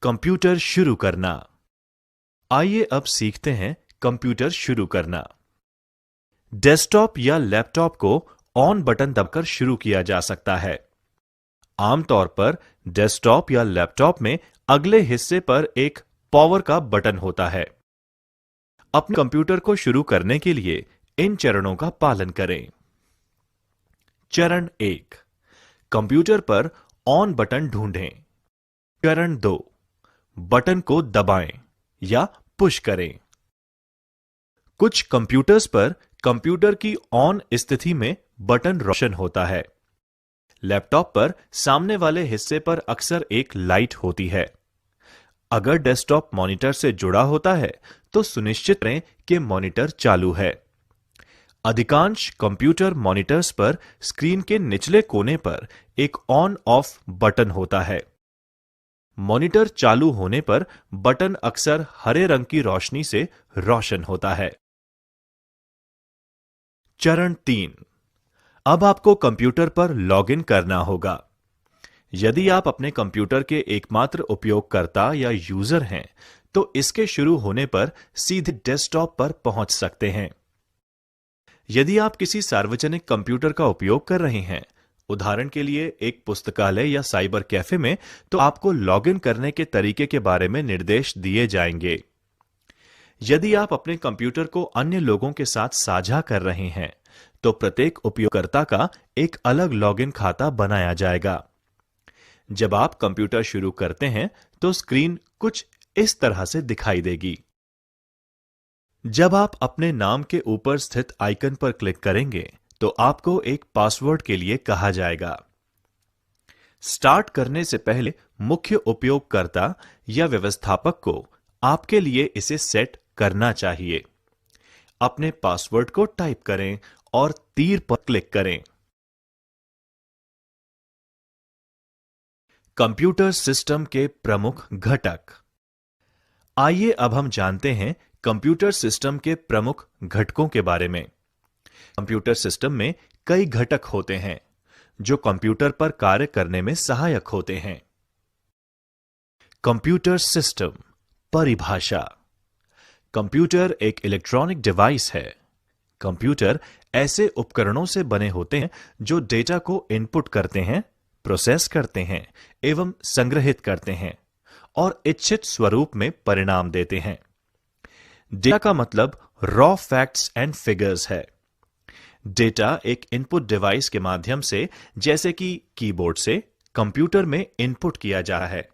Computer शुरू करना। आइए अब सीखते हैं कंप्यूटर शुरू करना। डेस्कटॉप या लैपटॉप को ऑन बटन दबाकर शुरू किया जा सकता है। आमतौर पर डेस्कटॉप या लैपटॉप में अगले हिस्से पर एक पावर का बटन होता है। अपने कंप्यूटर को शुरू करने के लिए इन चरणों का पालन करें। चरण 1, कंप्यूटर पर ऑन बटन ढूंढें। चरण 2, बटन को दबाएं या पुश करें। कुछ कंप्यूटर्स पर कंप्यूटर की ऑन स्थिति में बटन रोशन होता है। लैपटॉप पर सामने वाले हिस्से पर अक्सर एक लाइट होती है। अगर डेस्कटॉप मॉनिटर से जुड़ा होता है तो सुनिश्चित करें कि मॉनिटर चालू है। अधिकांश कंप्यूटर मॉनिटर्स पर स्क्रीन के निचले कोने पर एक ऑन ऑफ बटन होता है। मॉनिटर चालू होने पर बटन अक्सर हरे रंग की रोशनी से रोशन होता है। चरण 3, अब आपको कंप्यूटर पर लॉगिन करना होगा। यदि आप अपने कंप्यूटर के एकमात्र उपयोगकर्ता या यूजर हैं, तो इसके शुरू होने पर सीधे डेस्कटॉप पर पहुंच सकते हैं। यदि आप किसी सार्वजनिक कंप्यूटर का उपयोग कर रहे हैं, उदाहरण के लिए एक पुस्तकालय या साइबर कैफे में, तो आपको लॉगिन करने के तरीके के बारे में निर्देश दिए जाएंगे। यदि आप अपने कंप्यूटर को अन्य लोगों के साथ साझा कर रहे हैं, तो प्रत्येक उपयोगकर्ता का एक अलग लॉगिन खाता बनाया जाएगा। जब आप कंप्यूटर शुरू करते हैं, तो स्क्रीन कुछ इस तरह से दिखाई देगी। जब आप अपने नाम के ऊपर स्थित आइकन पर क्लिक करेंगे, तो आपको एक पासवर्ड के लिए कहा जाएगा। स्टार्ट करने से पहले मुख्य उपयोगकर्ता या व्यवस्थापक को आपके लिए इसे सेट करना चाहिए। अपने पासवर्ड को टाइप करें और तीर पर क्लिक करें। कंप्यूटर सिस्टम के प्रमुख घटक। आइए अब हम जानते हैं कंप्यूटर सिस्टम के प्रमुख घटकों के बारे में। कंप्यूटर सिस्टम में कई घटक होते हैं जो कंप्यूटर पर कार्य करने में सहायक होते हैं। कंप्यूटर सिस्टम परिभाषा। कंप्यूटर एक इलेक्ट्रॉनिक डिवाइस है। कंप्यूटर ऐसे उपकरणों से बने होते हैं जो डेटा को इनपुट करते हैं, प्रोसेस करते हैं एवं संग्रहित करते हैं और इच्छित स्वरूप में परिणाम देते हैं। डेटा का मतलब रॉ फैक्ट्स एंड फिगर्स है। डेटा एक इनपुट डिवाइस के माध्यम से, जैसे कि कीबोर्ड से, कंप्यूटर में इनपुट किया जा रहा है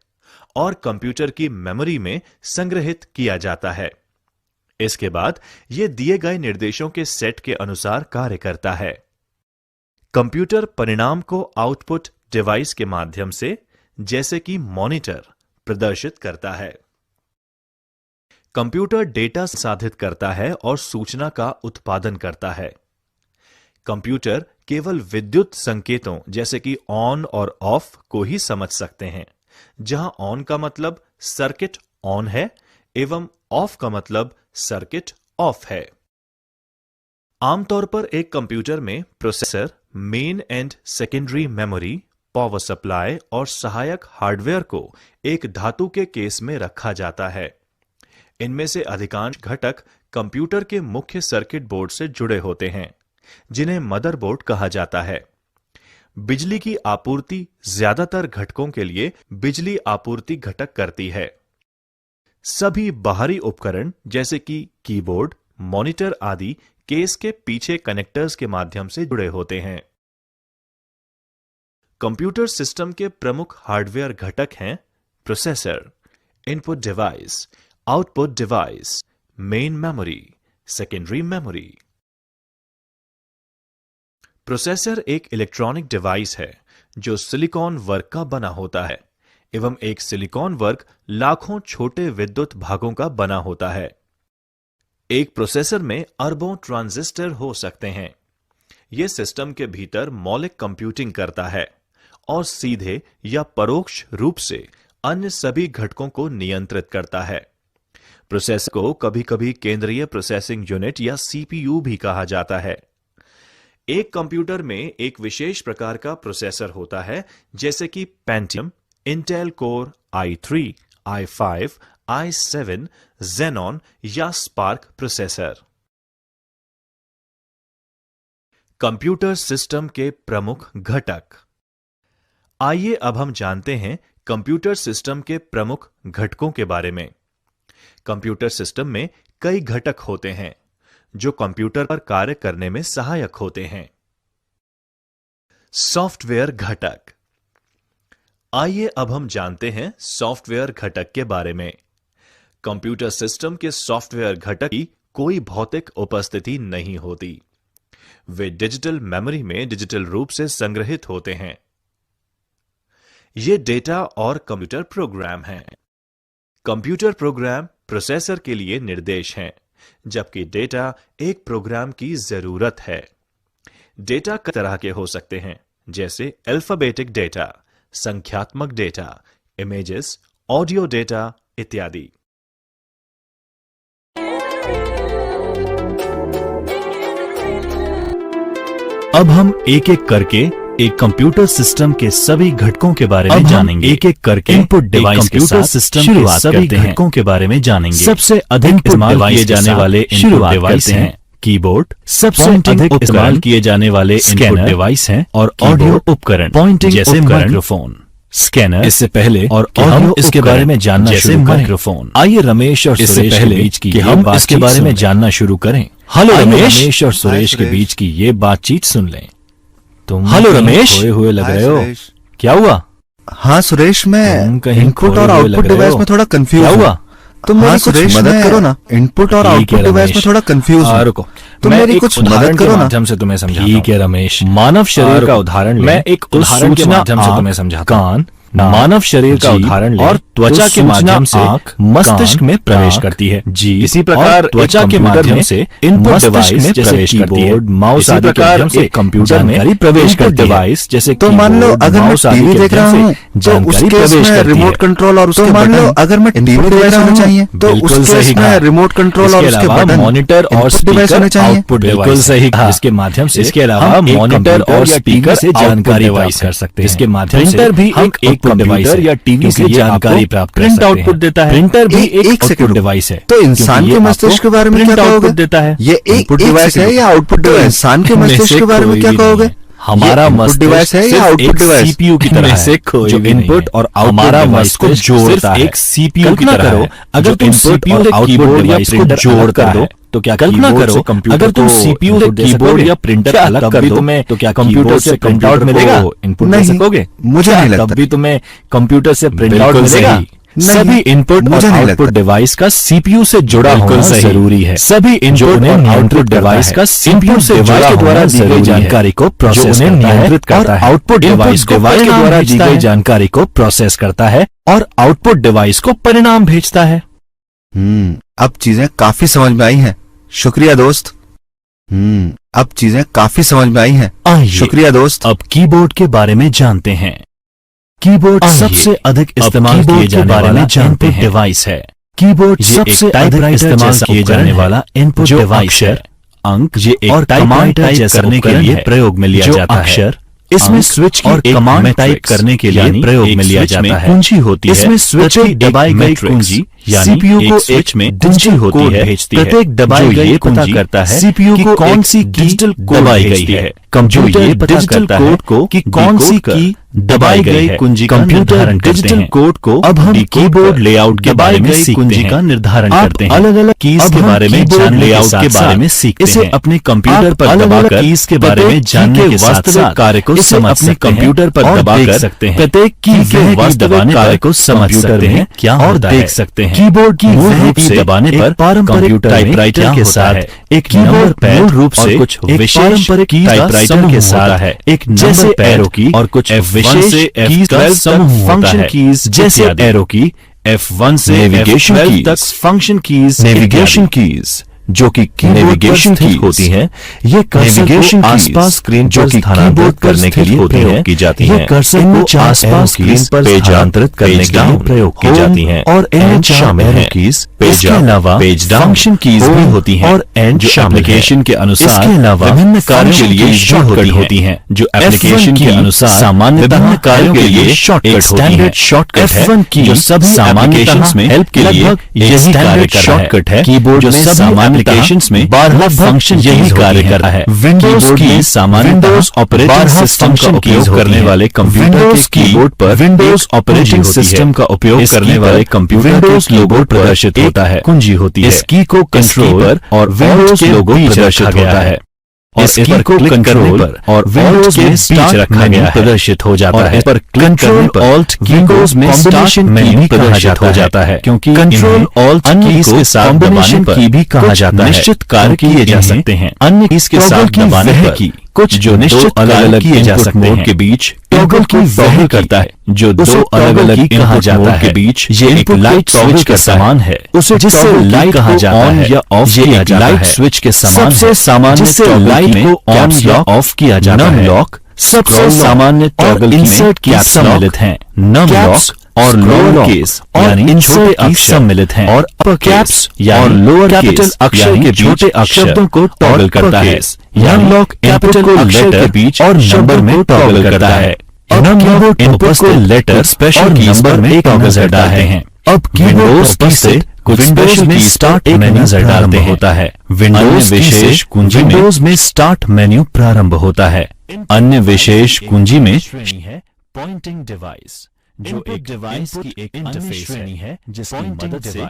और कंप्यूटर की मेमोरी में संग्रहित किया जाता है। इसके बाद यह दिए गए निर्देशों के सेट के अनुसार कार्य करता है। कंप्यूटर परिणाम को आउटपुट डिवाइस के माध्यम से, जैसे कि मॉनिटर, प्रदर्शित करता है। कंप्यूटर डेटा संसाधित करता है और सूचना का उत्पादन करता है। कंप्यूटर केवल विद्युत संकेतों जैसे कि ऑन और ऑफ को ही समझ सकते हैं, जहां ऑन का मतलब सर्किट ऑन है एवं ऑफ का मतलब सर्किट ऑफ है। आमतौर पर एक कंप्यूटर में processor, main and secondary memory, power supply और सहायक हार्डवेयर को एक धातु के केस में रखा जाता है। इनमें से अधिकांश घटक कंप्यूटर के मुख्य सर्किट बोर्ड से जुड़े होते हैं, जिन्हें मदरबोर्ड कहा जाता है। बिजली की आपूर्ति ज्यादातर घटकों के लिए बिजली आपूर्ति घटक करती है। सभी बाहरी उपकरण जैसे कि कीबोर्ड, मॉनिटर आदि केस के पीछे कनेक्टर्स के माध्यम से जुड़े होते हैं। कंप्यूटर सिस्टम के प्रमुख हार्डवेयर घटक हैं processor, input device, output device, main memory, secondary memory. Processor एक इलेक्ट्रॉनिक डिवाइस है जो सिलिकॉन वर्क का बना होता है एवं एक सिलिकॉन वर्क लाखों छोटे विद्युत भागों का बना होता है। एक प्रोसेसर में अरबों ट्रांजिस्टर हो सकते हैं। यह सिस्टम के भीतर मौलिक कंप्यूटिंग करता है और सीधे या परोक्ष रूप से अन्य सभी घटकों को नियंत्रित करता है। प्रोसेसर को कभी-कभी केंद्रीय प्रोसेसिंग यूनिट या सीपीयू भी कहा जाता है। एक कंप्यूटर में एक विशेष प्रकार का प्रोसेसर होता है, जैसे कि Pentium, Intel core i3, i5, i7, Xenon या स्पार्क प्रोसेसर। कंप्यूटर सिस्टम के प्रमुख घटक। आइए अब हम जानते हैं कंप्यूटर सिस्टम के प्रमुख घटकों के बारे में। कंप्यूटर सिस्टम में कई घटक होते हैं जो कंप्यूटर पर कार्य करने में सहायक होते हैं। सॉफ्टवेयर घटक। आइए अब हम जानते हैं सॉफ्टवेयर घटक के बारे में। कंप्यूटर सिस्टम के सॉफ्टवेयर घटक की कोई भौतिक उपस्थिति नहीं होती। वे डिजिटल मेमोरी में डिजिटल रूप से संग्रहित होते हैं। ये डेटा और कंप्यूटर प्रोग्राम हैं। कंप्यूटर प्रोग्राम प्रोसेसर के लिए निर्देश हैं, जबकि डेटा एक प्रोग्राम की जरूरत है। डेटा कई तरह के हो सकते हैं, जैसे अल्फाबेटिक डेटा, संख्यात्मक डेटा, इमेजेस, ऑडियो डेटा इत्यादि। अब हम एक एक करके एक कंप्यूटर सिस्टम के सभी घटकों के बारे में जानेंगे। एक एक करके इनपुट डिवाइस कंप्यूटर सिस्टम के सभी घटकों के बारे में जानेंगे। सबसे अधिक इस्तेमाल किए जाने वाले इनपुट डिवाइस हैं कीबोर्ड, सबसे अधिक इस्तेमाल किए जाने वाले इनपुट डिवाइस हैं और ऑडियो उपकरण, पॉइंटिंग जैसे माइक्रोफोन, स्कैनर। इससे पहले और हम इसके बारे में जानना शुरू करें। माइक्रोफोन। आइए रमेश और सुरेश के बीच की हम इसके बारे में जानना शुरू करें। हेलो रमेश और सुरेश के बीच की ये बातचीत सुन लें। तुम हेलो रमेश, खोए हुए लग रहे हो, क्या हुआ? हाँ सुरेश, मैं इनपुट और आउटपुट डिवाइस में थोड़ा कंफ्यूज हुआ। तुम मेरी कुछ मदद करो ना। इनपुट और आउटपुट डिवाइस में थोड़ा कंफ्यूज हूं। रुको, तुम मेरी कुछ मदद करो ना। माध्यम से तुम्हें समझाता हूं। ठीक है रमेश, मानव शरीर का उदाहरण मैं एक उदाहरण के माध्यम से तुम्हें समझाता हूं। कान, मानव शरीर का उदाहरण ले और त्वचा के माध्यम से मस्तिष्क में प्रवेश करती है। जी, इसी प्रकार त्वचा के माध्यम से इनपुट डिवाइस में प्रवेश करती है। माउस आदि के माध्यम से कंप्यूटर में प्रवेश करती है। डिवाइस जैसे तो मान लो अगर मैं टीवी देख रहा हूँ तो उसके रिमोट कंट्रोल और उसके मान लो अगर मैं टीवी देख रहा हूँ चाहिए तो उसके रिमोट कंट्रोल और उसके बटन मॉनिटर और डिवाइस होने चाहिए। आउटपुट बिल्कुल सही कहा। इसके माध्यम से इसके अलावा मॉनिटर और स्पीकर से जानकारी प्राप्त कर सकते हैं। इसके माध्यम से प्रिंटर भी एक कंप्यूटर या टीवी से जानकारी प्राप्त कर सकते हैं। प्रिंट आउटपुट देता है। प्रिंटर भी एक आउटपुट डिवाइस है। तो इंसान के मस्तिष्क के बारे में क्या कहोगे? देता है। ये इनपुट डिवाइस है या आउटपुट डिवाइस? इंसान के मस्तिष्क के बारे में क्या कहोगे? हमारा मस्तिष्क डिवाइस है या आउटपुट डिवाइस? सीपीयू की तरह है, जो इनपुट और हमारा मस्तिष्क जोड़ता है। एक सीपीयू की तरह है। अगर तुम सीपीयू और आउटपुट डिवाइस को जोड़ता है तो क्या कल्पना करो, अगर तुम सीपीयू से कीबोर्ड या प्रिंटर अलग कर दो तो क्या कंप्यूटर से प्रिंट आउट मिलेगा? इनपुट दे सकोगे? मुझे नहीं लगता। तब भी तुम्हें कंप्यूटर से प्रिंट आउट मिलेगा? सभी इनपुट और आउटपुट डिवाइस का सीपीयू से जुड़ा होना जरूरी है। सभी इनपुट और आउटपुट डिवाइस का सीपीयू से जुड़ा द्वारा दी गई जानकारी को प्रोसेस नियंत्रित करता है। आउटपुट डिवाइस के द्वारा दी गई जानकारी को प्रोसेस करता है और आउटपुट डिवाइस को परिणाम भेजता है। अब चीजें काफी समझ में आई हैं। शुक्रिया दोस्त। अब चीजें काफी समझ में आई हैं। शुक्रिया दोस्त। अब कीबोर्ड के बारे में जानते हैं। कीबोर्ड सबसे अधिक इस्तेमाल किए जाने वाला इनपुट डिवाइस है। कीबोर्ड सबसे अधिक इस्तेमाल किए जाने वाला इनपुट डिवाइस है। अंक और कमांड टाइप करने के लिए प्रयोग में लिया जाता है। इसमें स्विच और कमांड टाइप करने के लिए प्रयोग में लिया जाता है। कुंजी होती है। इसमें स्विच दबाई गई कुंजी सीपीयू को स्विच में कुंजी होती है भेजती है। प्रत्येक दबाई गई कुंजी करता है सीपीयू को कौन सी डिजिटल दबाई गई है। कंप्यूटर डिजिटल कोड को कि कौन सी की दबाई गई कुंजी का निर्धारण करते हैं। कोड को अब हम कीबोर्ड लेआउट के बारे में कुंजी का निर्धारण करते हैं। अलग अलग कीज के बारे में जानने लेआउट के बारे में सीखते हैं। इसे अपने कंप्यूटर पर दबाकर कीज के बारे में जानने के वास्तविक कार्य को समझ अपने कंप्यूटर पर दबाकर सकते हैं। प्रत्येक की के वास्तविक कार्य को समझ सकते हैं क्या और देख सकते हैं। कीबोर्ड की मूल रूप से दबाने पर पारंपरिक टाइपराइटर के साथ एक कीबोर्ड मूल रूप से कुछ पारंपरिक टाइपराइटर के साथ है एक जैसे एरो की और कुछ विशेष कीज का समूह फंक्शन कीज जैसे एरो की F1 से नेविगेशन तक फंक्शन कीज नेविगेशन कीज जो कि नेविगेशन की होती हैं। ये कर्सर को आसपास स्क्रीन जो कि कीबोर्ड करने के लिए प्रयोग की जाती हैं। ये कर्सर को आसपास स्क्रीन पर स्थानांतरित करने के लिए प्रयोग की जाती हैं और इनमें शामिल हैं कीज इसके अलावा पेज डाउन फंक्शन कीज भी होती हैं और एंड जो एप्लीकेशन के अनुसार इसके अलावा विभिन्न कार्यों के लिए शॉर्टकट होती हैं जो एप्लीकेशन के अनुसार सामान्यतः विभिन्न कार्यों के लिए शॉर्टकट स्टैंडर्ड शॉर्टकट है जो सभी एप्लीकेशंस में हेल्प के लिए यही कार्य शॉर्टकट है कीबोर्ड जो सभी एप्लीकेशंस में 12 फंक्शन यही कार्य करता है विंडोज की सामान्यतः ऑपरेटिंग सिस्टम का उपयोग करने वाले कंप्यूटर के कीबोर्ड पर विंडोज ऑपरेटिंग सिस्टम का उपयोग करने वाले कंप्यूटर के लोगो प्रदर्शित होता है कुंजी होती है इस की को कंट्रोल और विंडोज लोगो प्रदर्शित होता है इस की को कंट्रोल और विंडोज में स्टार्ट रखा गया प्रदर्शित हो जाता है पर कंट्रोल ऑल्ट कीबोर्ड में कॉम्बिनेशन मेन्यू प्रदर्शित हो जाता है क्योंकि कंट्रोल ऑल्ट कीज के साथ दबाने पर की भी कहा जाता है निश्चित कार्य किए जा सकते हैं अन्य कीज के साथ दबाने पर कुछ जो निश्चित अलग-अलग किए जा सकते हैं के बीच टॉगल की वह करता है जो दो अलग-अलग कहा जाता है के बीच ये एक लाइट स्विच के समान है उसे जिससे लाइट कहा जाता है या ऑफ किया जाता है लाइट स्विच के समान सबसे सामान्य जिससे लाइट को ऑन या ऑफ किया जाता है लॉक सबसे सामान्य टॉगल इंसर्ट की सम्मिलित हैं नम लॉक और लोअर केस यानी इंसर्ट की सम्मिलित हैं और अपर कैप्स और लोअर कैपिटल अक्षर के छोटे अक्षरों को टॉगल करता है नम लॉक कैपिटल अक्षर के बीच और नंबर में टॉगल करता है नम कीबोर्ड इनपुट को लेटर स्पेशल नंबर में टॉगल करता है अब कीबोर्ड की से कुछ विंडोज में स्टार्ट मेन्यू प्रारंभ होता है विंडोज विशेष कुंजी विंडोज में स्टार्ट मेन्यू प्रारंभ होता है अन्य विशेष कुंजी में श्रेणी है पॉइंटिंग डिवाइस जो एक डिवाइस की एक इंटरफेस श्रेणी है जिसकी मदद से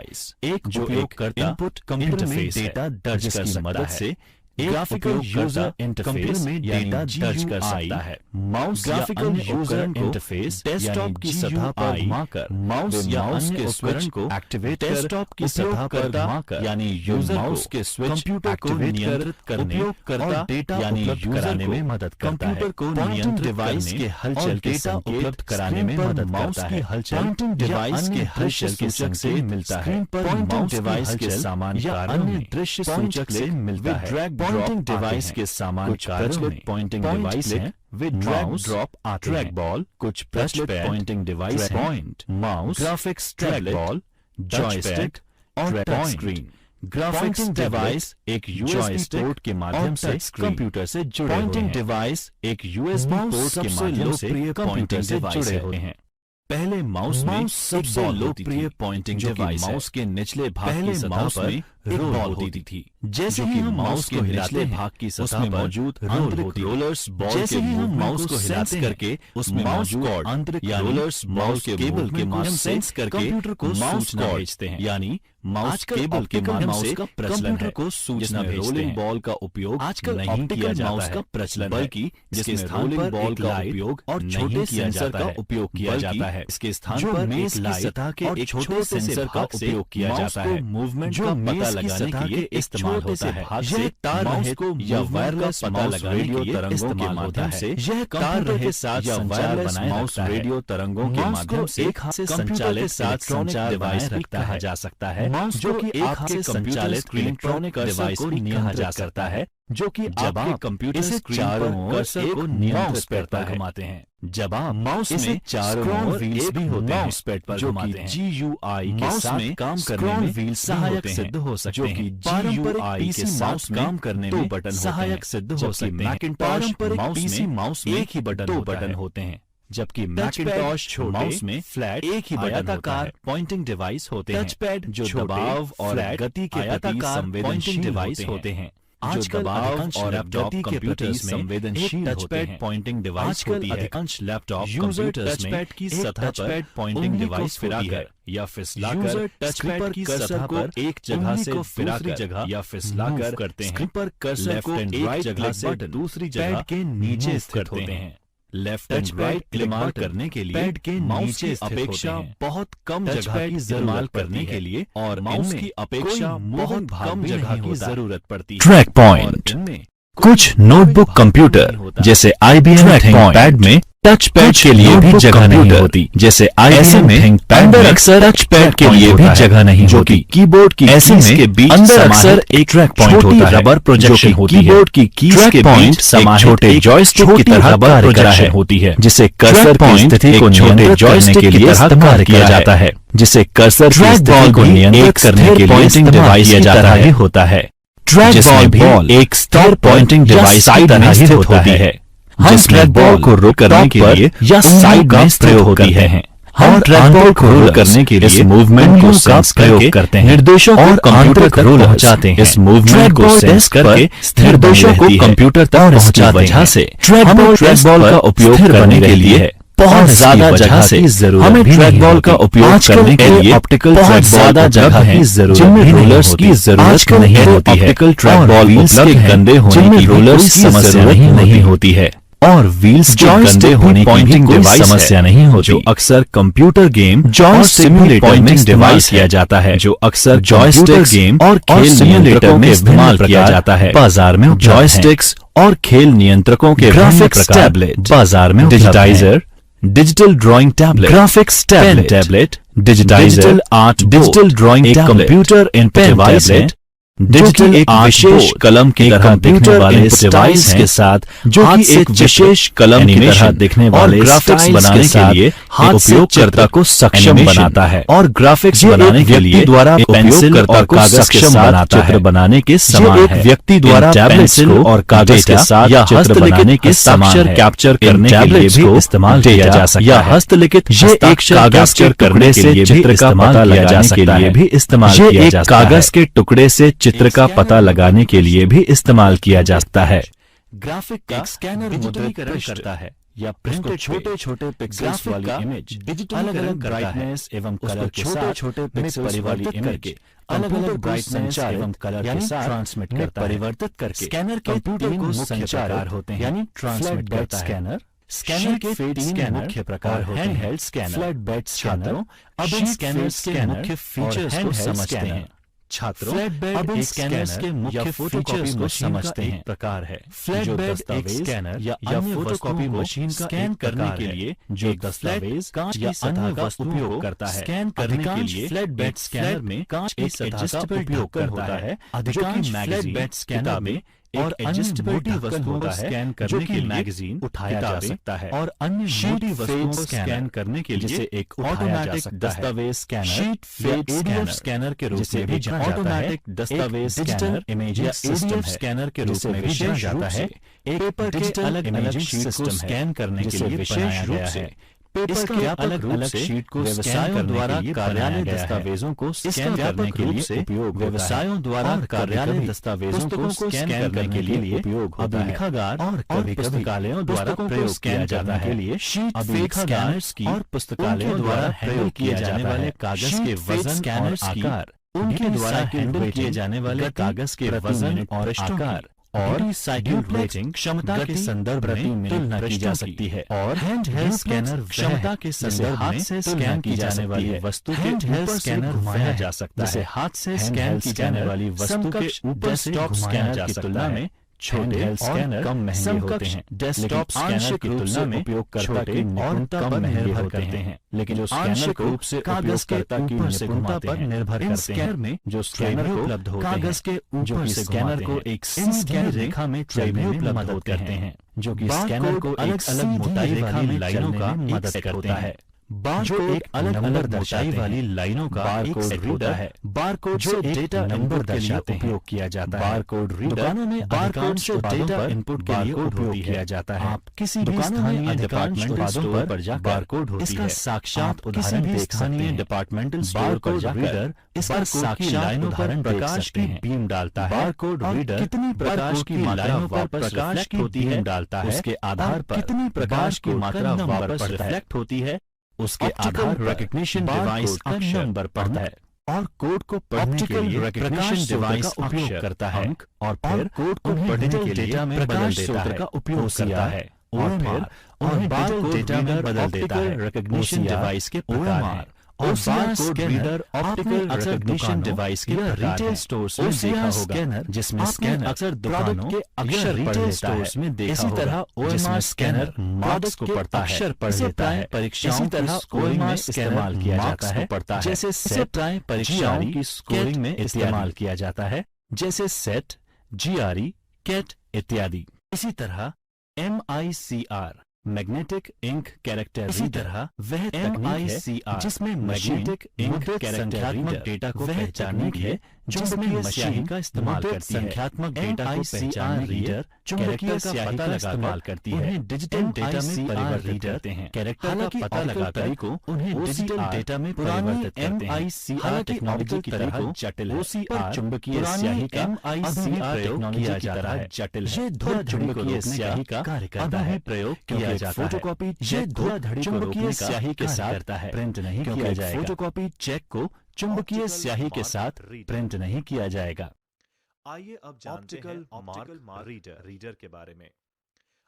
एक जो उपयोगकर्ता इनपुट कंप्यूटर में डेटा दर्ज कर सकता है ग्राफिकल यूजर इंटरफेस में डेटा दर्ज कर सकता है mouse graphical user interface desktop की सतह पर घुमाकर माउस या माउस के स्विच को एक्टिवेट डेस्कटॉप की सतह पर घुमाकर यानी यूजर माउस के स्विच कंप्यूटर को नियंत्रित करने और डेटा यानी यूजर कराने में मदद करता है कंप्यूटर को नियंत्रित डिवाइस के हलचल के डेटा उपलब्ध कराने में मदद करता है पॉइंटिंग डिवाइस के हलचल के सूचक से मिलता है पॉइंटिंग डिवाइस के सामान्य कार्यों में दृश्य सूचक से मिलता है पॉइंटिंग डिवाइस के सामान कार्यों में पॉइंटिंग डिवाइस है with mouse drop track ball कुछ प्रचलित pointing device point mouse graphics track ball joystick और टच स्क्रीन ग्राफिक्स डिवाइस एक यूएसबी पोर्ट के माध्यम से कंप्यूटर से जुड़े पॉइंटिंग डिवाइस एक यूएसबी पोर्ट के माध्यम से कंप्यूटर से जुड़े होते हैं पहले माउस में सबसे लोकप्रिय पॉइंटिंग डिवाइस माउस के निचले भाग की सतह पर एक बॉल होती थी जैसे ही हम माउस के निचले भाग की सतह पर मौजूद आंतरिक रोलर्स बॉल जैसे ही हम माउस को हिलाते करके उसमें मौजूद आंतरिक रोलर्स माउस के केबल के माध्यम से कंप्यूटर को सूचना भेजते हैं यानी माउस केबल के माध्यम से कंप्यूटर को सूचना भेजते हैं बॉल का उपयोग आजकल नहीं किया जाता है का प्रचलन बल्कि जिसके स्थान पर बॉल का उपयोग और छोटे सेंसर का उपयोग किया जाता है इसके स्थान पर मेज की सतह के एक छोटे सेंसर का उपयोग किया जाता है मूवमेंट का पता लगाने के लिए इस्तेमाल होता है यह तार रहित को या वायरलेस पता लगाने के लिए तरंगों के माध्यम से यह तार रहित साथ या वायरलेस माउस रेडियो तरंगों के माध्यम से एक हाथ से संचालित साथ संचार डिवाइस रखा जा सकता है जो कि एक हाथ से संचालित इलेक्ट्रॉनिक डिवाइस को कहा जा सकता है जो कि जब आप कंप्यूटर से चारों ओर को नियंत्रित करता है घुमाते हैं जब आप माउस में चारों ओर व्हील्स भी होते हैं माउस पैड पर घुमाते हैं GUI के साथ काम करने में व्हील्स सहायक सिद्ध हो सकते हैं GUI के साथ काम करने में बटन सहायक सिद्ध हो सकते हैं पारंपरिक पीसी माउस में एक ही बटन होते हैं जबकि मैकिंटॉश माउस में फ्लैट एक ही आयताकार पॉइंटिंग डिवाइस होते हैं टच पैड जो दबाव और गति के प्रति संवेदनशील डिवाइस होते हैं आजकल अधिकांश और गति के प्रति संवेदनशील टच पैड पॉइंटिंग डिवाइस होती है अधिकांश लैपटॉप कंप्यूटर्स में की सतह पर पॉइंटिंग डिवाइस फिराकर या फिसलाकर टच पैड की सतह पर एक जगह से फिराकर जगह या फिसलाकर करते हैं स्क्रीन पर कर्सर को एक जगह से दूसरी जगह के नीचे स्थित होते हैं लेफ्ट एंड राइट इस्तेमाल करने के लिए पैड के नीचे अपेक्षा बहुत कम जगह की इस्तेमाल करने के लिए और माउस की अपेक्षा बहुत कम जगह की जरूरत पड़ती है ट्रैक पॉइंट इनमें कुछ नोटबुक कंप्यूटर जैसे IBM ThinkPad में टच पैड के लिए भी जगह नहीं होती, जैसे IBM ThinkPad में अक्सर टच पैड के लिए भी जगह नहीं होती। कीबोर्ड की कीज के बीच अंदर अक्सर एक ट्रैक पॉइंट होता है, रबर प्रोजेक्शन होती है। कीबोर्ड की कीज के बीच समाहित छोटे जॉयस्टिक की तरह रबर प्रोजेक्शन होती है, जिसे कर्सर की स्थिति को नियंत्रित करने के लिए इस्तेमाल किया जाता है, जिसे कर्सर की स्थिति को नियंत्रित करने के लिए इस्तेमाल किया जाता है होता है। ट्रैक बॉल एक स्थिर पॉइंटिंग डिवाइस की तरह ही होती है, जिसमें बॉल को रोक करने के लिए या साइड में प्रयोग करते हैं। हम ट्रैक बॉल को रोक करने के लिए इस मूवमेंट को सेंस करके करते हैं, निर्देशों को कंप्यूटर तक पहुंचाते हैं। इस मूवमेंट को सेंस करके निर्देशों को कंप्यूटर तक पहुंचाते वजह से ट्रैक बॉल का उपयोग करने के लिए बहुत ज्यादा जगह से हमें ट्रैक बॉल का उपयोग करने के लिए ऑप्टिकल ट्रैक ज्यादा जगह है जिनमें रोलर्स की जरूरत नहीं होती है। ऑप्टिकल ट्रैक बॉल व्हील्स के गंदे होने की रोलर्स की समस्या नहीं होती है, और व्हील्स के गंदे होने की भी कोई समस्या नहीं होती, जो अक्सर कंप्यूटर गेम और सिम्युलेटर में इस्तेमाल किया जाता है, जो अक्सर जॉयस्टिक गेम और खेल सिम्युलेटर में इस्तेमाल किया जाता है। बाजार में जॉयस्टिक्स और खेल नियंत्रकों के ग्राफिक्स टैबलेट बाजार में digitiser, digital drawing tablet, graphics tablet, digitiser, art, digital drawing computer input device है, डिजिटल एक विशेष कलम की तरह दिखने वाले स्टाइल्स के साथ, जो कि एक विशेष कलम की तरह दिखने वाले ग्राफिक्स बनाने के लिए एक उपयोगकर्ता को सक्षम बनाता है, और ग्राफिक्स बनाने के लिए द्वारा उपयोगकर्ता को सक्षम बनाता है। चित्र बनाने के समान है, व्यक्ति द्वारा पेंसिल और कागज के साथ या हस्तलिखित के अक्षर कैप्चर करने के लिए भी इस्तेमाल किया जा सकता है, या हस्तलिखित ये एक कागज के टुकड़े से चित्र का पता लगाने के लिए भी इस्तेमाल किया जा सकता है। कागज के टुकड़े से चित्र का पता लगाने के लिए भी इस्तेमाल किया जा सकता है। ग्राफिक का स्कैनर मुद्रीकरण करता है या प्रिंटेड छोटे छोटे पिक्सेल्स वाली इमेज अलग अलग ब्राइटनेस एवं कलर के साथ छोटे पिक्सेल्स वाली इमेज के अलग अलग ब्राइटनेस एवं कलर के साथ ट्रांसमिट करता है, परिवर्तित करके स्कैनर के तीन मुख्य प्रकार होते हैं, यानी ट्रांसमिट करता है। स्कैनर के तीन मुख्य प्रकार होते हैं, handheld scanner, flat bed scanner. अब इन स्कैनर्स के मुख्य फीचर्स को समझते हैं। छात्रों, अब इन स्कैनर्स के मुख्य फीचर्स को समझते हैं। प्रकार है फ्लैट बेड एक स्कैनर या फोटोकॉपी मशीन का स्कैन करने के लिए जो दस्तावेज कांच या अन्य का उपयोग करता है। स्कैन करने के लिए फ्लैट बेड स्कैनर में कांच की सतह का उपयोग करता है। अधिकांश फ्लैट बेड स्कैनर में और एडजस्टेबल वस्तुओं का स्कैन करने के लिए मैगजीन उठाया जा सकता है, और अन्य मोटी वस्तुओं को स्कैन करने के लिए एक ऑटोमेटिक दस्तावेज स्कैनर, शीट फेड स्कैनर के रूप में भी जाना जाता है। दस्तावेज स्कैनर, इमेज या सिस्टम स्कैनर के रूप में भी जाना जाता है। एक पेपर के अलग अलग शीट को स्कैन करने के लिए विशेष रूप से पेपर के अलग अलग शीट को व्यवसायों द्वारा कार्यालय दस्तावेजों को स्कैन करने के लिए उपयोग, व्यवसायों द्वारा कार्यालय दस्तावेजों को स्कैन करने के लिए उपयोग होता है। लेखागार और पुस्तकालयों द्वारा प्रयोग किया जाता है। शीट फेड स्कैनर्स की और पुस्तकालयों द्वारा हैंडल किए जाने वाले कागज के वजन और आकार, उनके द्वारा हैंडल किए जाने वाले कागज के वजन और आकार और साइकिल रेटिंग क्षमता के संदर्भ में तुलना की जा सकती है, और हैंडहेल्ड स्कैनर क्षमता के संदर्भ में से स्कैन की जाने वाली वस्तु के ऊपर स्कैनर घुमाया जा सकता है। हाथ से स्कैन की जाने वाली वस्तु के ऊपर डेस्कटॉप स्कैनर की तुलना में छोटे और कम महंगे होते हैं। डेस्कटॉप स्कैनर की तुलना में उपयोगकर्ता की निपुणता पर निर्भर करते हैं, लेकिन जो आंशिक रूप से उपयोगकर्ता की निपुणता पर निर्भर करते हैं। में जो स्कैनर उपलब्ध होते हैं, कागज के ऊपर से स्कैनर को एक सीधी रेखा में चलने में मदद करते हैं, जो कि स्कैनर को अलग अलग मोटाई वाली लाइनों का मदद करता है। जो एक अलग अलग मोटाई वाली लाइनों का एक सेट होता है। बारकोड जो डेटा नंबर दर्शाते हैं उपयोग किया जाता है। बारकोड रीडर दुकानों में अधिकांश डेटा इनपुट के लिए उपयोग किया जाता है। आप किसी स्थानीय डिपार्टमेंटल स्टोर पर जाकर बारकोड होती है, इसका साक्षात उदाहरण देख सकते हैं। डिपार्टमेंटल स्टोर पर जाकर इसका साक्षात उदाहरण प्रकाश की बीम डालता है। बारकोड रीडर कितनी प्रकाश की मात्रा वापस रिफ्लेक्ट होती है डालता है, उसके आधार पर कितनी प्रकाश की मात्रा वापस रिफ्लेक्ट होती है उसके आधार पर रिकॉग्निशन डिवाइस अक्षर नंबर पढ़ता है और कोड को पढ़ने के लिए प्रकाश डिवाइस का उपयोग करता है, और फिर कोड को पढ़ने के लिए डेटा में बदल देता है का उपयोग करता है, और फिर बार कोड डेटा में बदल देता है। रिकॉग्निशन डिवाइस के प्रकार और barcode reader optical recognition device के रिटेल स्टोर्स में देखा होगा, जिसमें स्कैनर अक्सर दुकानों के अक्षर रिटेल स्टोर्स में देखा होगा। इसी तरह OMR स्कैनर मार्क्स को पढ़ता है, अक्षर पढ़ लेता है। परीक्षाओं की स्कोरिंग में इस्तेमाल किया जाता है, जैसे सेट परीक्षाओं की स्कोरिंग में इस्तेमाल किया जाता है, जैसे सेट, GRE, कैट इत्यादि। इसी तरह MICR magnetic ink character reader वह MICR जिसमें magnetic ink character reader data को पहचानने के लिए जिसमें स्याही का इस्तेमाल करती है। संख्यात्मक डेटा को पहचानने रीडर चुंबकीय स्याही का इस्तेमाल करती है। उन्हें डिजिटल डेटा में परिवर्तित करते हैं। कैरेक्टर का पता लगाकर को उन्हें डिजिटल डेटा में परिवर्तित करते हैं। MICR टेक्नोलॉजी की तरह जटिल है, पर चुंबकीय स्याही का MICR टेक्नोलॉजी की तरह जटिल है। ये चुंबकीय स्याही का प्रयोग किया जाता है। फोटोकॉपी ये धोखाधड़ी चुंबकीय स्याही के साथ करता है, प्रिंट नहीं किया जाएगा। फोटोकॉपी चेक को चुंबकीय स्याही के साथ प्रिंट नहीं किया जाएगा। आइए अब जानते हैं ऑप्टिकल रीडर के बारे में।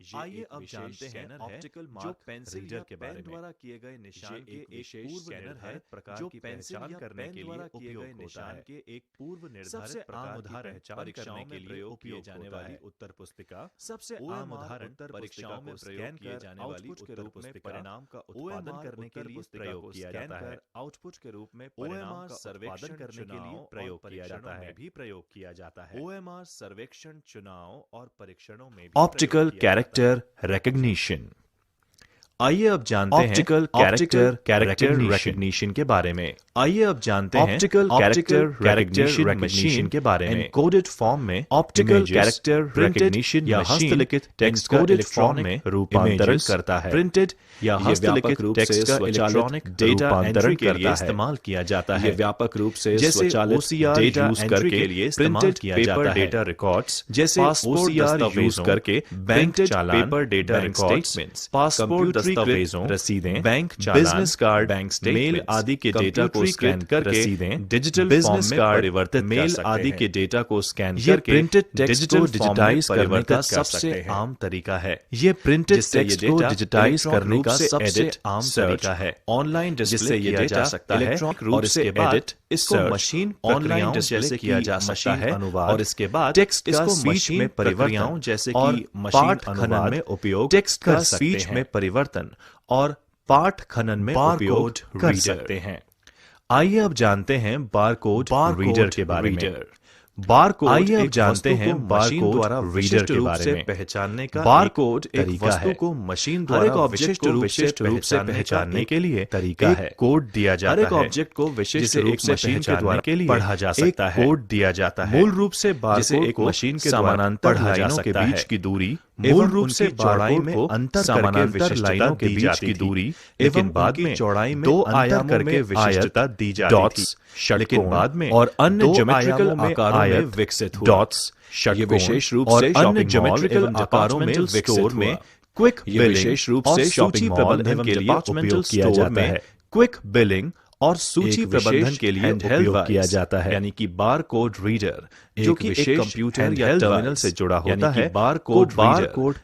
आइए अब जानते हैं ऑप्टिकल मार्क पेंसिल रीडर के बारे में। द्वारा किए गए निशान के एक विशेष स्कैनर है जो पहचान करने के लिए उपयोग होता है। के एक पूर्व निर्धारित आम उदाहरण परीक्षाओं में प्रयोग किए जाने वाली उत्तर पुस्तिका। सबसे आम उदाहरण परीक्षाओं में प्रयोग किए जाने वाली उत्तर पुस्तिका परिणाम का उत्पादन करने के लिए प्रयोग किया जाता है। आउटपुट के रूप में परिणाम का सर्वेक्षण करने के लिए प्रयोग किया जाता है, भी प्रयोग किया जाता है। OMR सर्वेक्षण, चुनाव और परीक्षणों में ऑप्टिकल कैरेक्टर रिकॉग्निशन। आइए अब जानते हैं ऑप्टिकल कैरेक्टर रिकॉग्निशन के बारे में। आइए अब जानते हैं ऑप्टिकल कैरेक्टर रिकॉग्निशन के बारे में। कोडेड फॉर्म में ऑप्टिकल कैरेक्टर रिकॉग्निशन या हस्तलिखित टेक्स्ट को इलेक्ट्रॉनिक में रूपांतरित करता है। प्रिंटेड या हस्तलिखित टेक्स्ट का इलेक्ट्रॉनिक डेटा एंट्री के लिए इस्तेमाल किया जाता है। व्यापक रूप से स्वचालित डेटा यूज करके लिए इस्तेमाल किया जाता है। डेटा रिकॉर्ड्स जैसे OCR यूज करके बैंक चालान, पेपर डेटा रिकॉर्ड्स, पासपोर्ट दस्तावेजों, रसीदें, बैंक चालान, बिजनेस कार्ड, बैंक मेल आदि के डेटा को स्कैन करके रसीदें डिजिटल बिजनेस कार्ड परिवर्तित मेल आदि के डेटा को स्कैन करके प्रिंटेड टेक्स्ट को डिजिटाइज करने का सबसे आम तरीका है। ये प्रिंटेड टेक्स्ट को डिजिटाइज करने का सबसे आम तरीका है। ऑनलाइन डिस्प्ले किया जा सकता है और इसके बाद इसको मशीन ऑनलाइन डिस्प्ले किया जा सकता है और इसके बाद टेक्स्ट का स्पीच में परिवर्तन जैसे कि पाठ खनन में उपयोग टेक्स्ट का स्पीच में परिवर्तन और पाठ खनन में उपयोग कर सकते हैं। आइए अब जानते हैं बारकोड रीडर के बारे में। बारकोड आइए अब जानते हैं बारकोड द्वारा रीडर के बारे में। पहचानने का बारकोड एक वस्तु को मशीन द्वारा विशिष्ट रूप से पहचानने के लिए तरीका है। कोड दिया जाता है। एक ऑब्जेक्ट को विशिष्ट रूप से मशीन के द्वारा के लिए पढ़ा जा सकता है। कोड दिया जाता है। मूल रूप से बारकोड एक मशीन के समानांतर लाइनों के बीच की दूरी, मूल रूप से चौड़ाई में अंतर समानांतर लाइनों के बीच की दूरी, लेकिन बाद में चौड़ाई में दो आयाम करके विशिष्टता दी जाती थी। लेकिन बाद में और अन्य ज्योमेट्रिकल आकारों में विकसित हुआ। डॉट्स ये विशेष रूप से अन्य ज्योमेट्रिकल आकारों में विकसित में क्विक विशेष रूप से सूची प्रबंधन के लिए उपयोग किया जाता है। क्विक बिलिंग और सूची प्रबंधन के लिए उपयोग किया जाता है। यानी कि बारकोड रीडर जो कि एक कंप्यूटर या टर्मिनल से जुड़ा होता है। बारकोड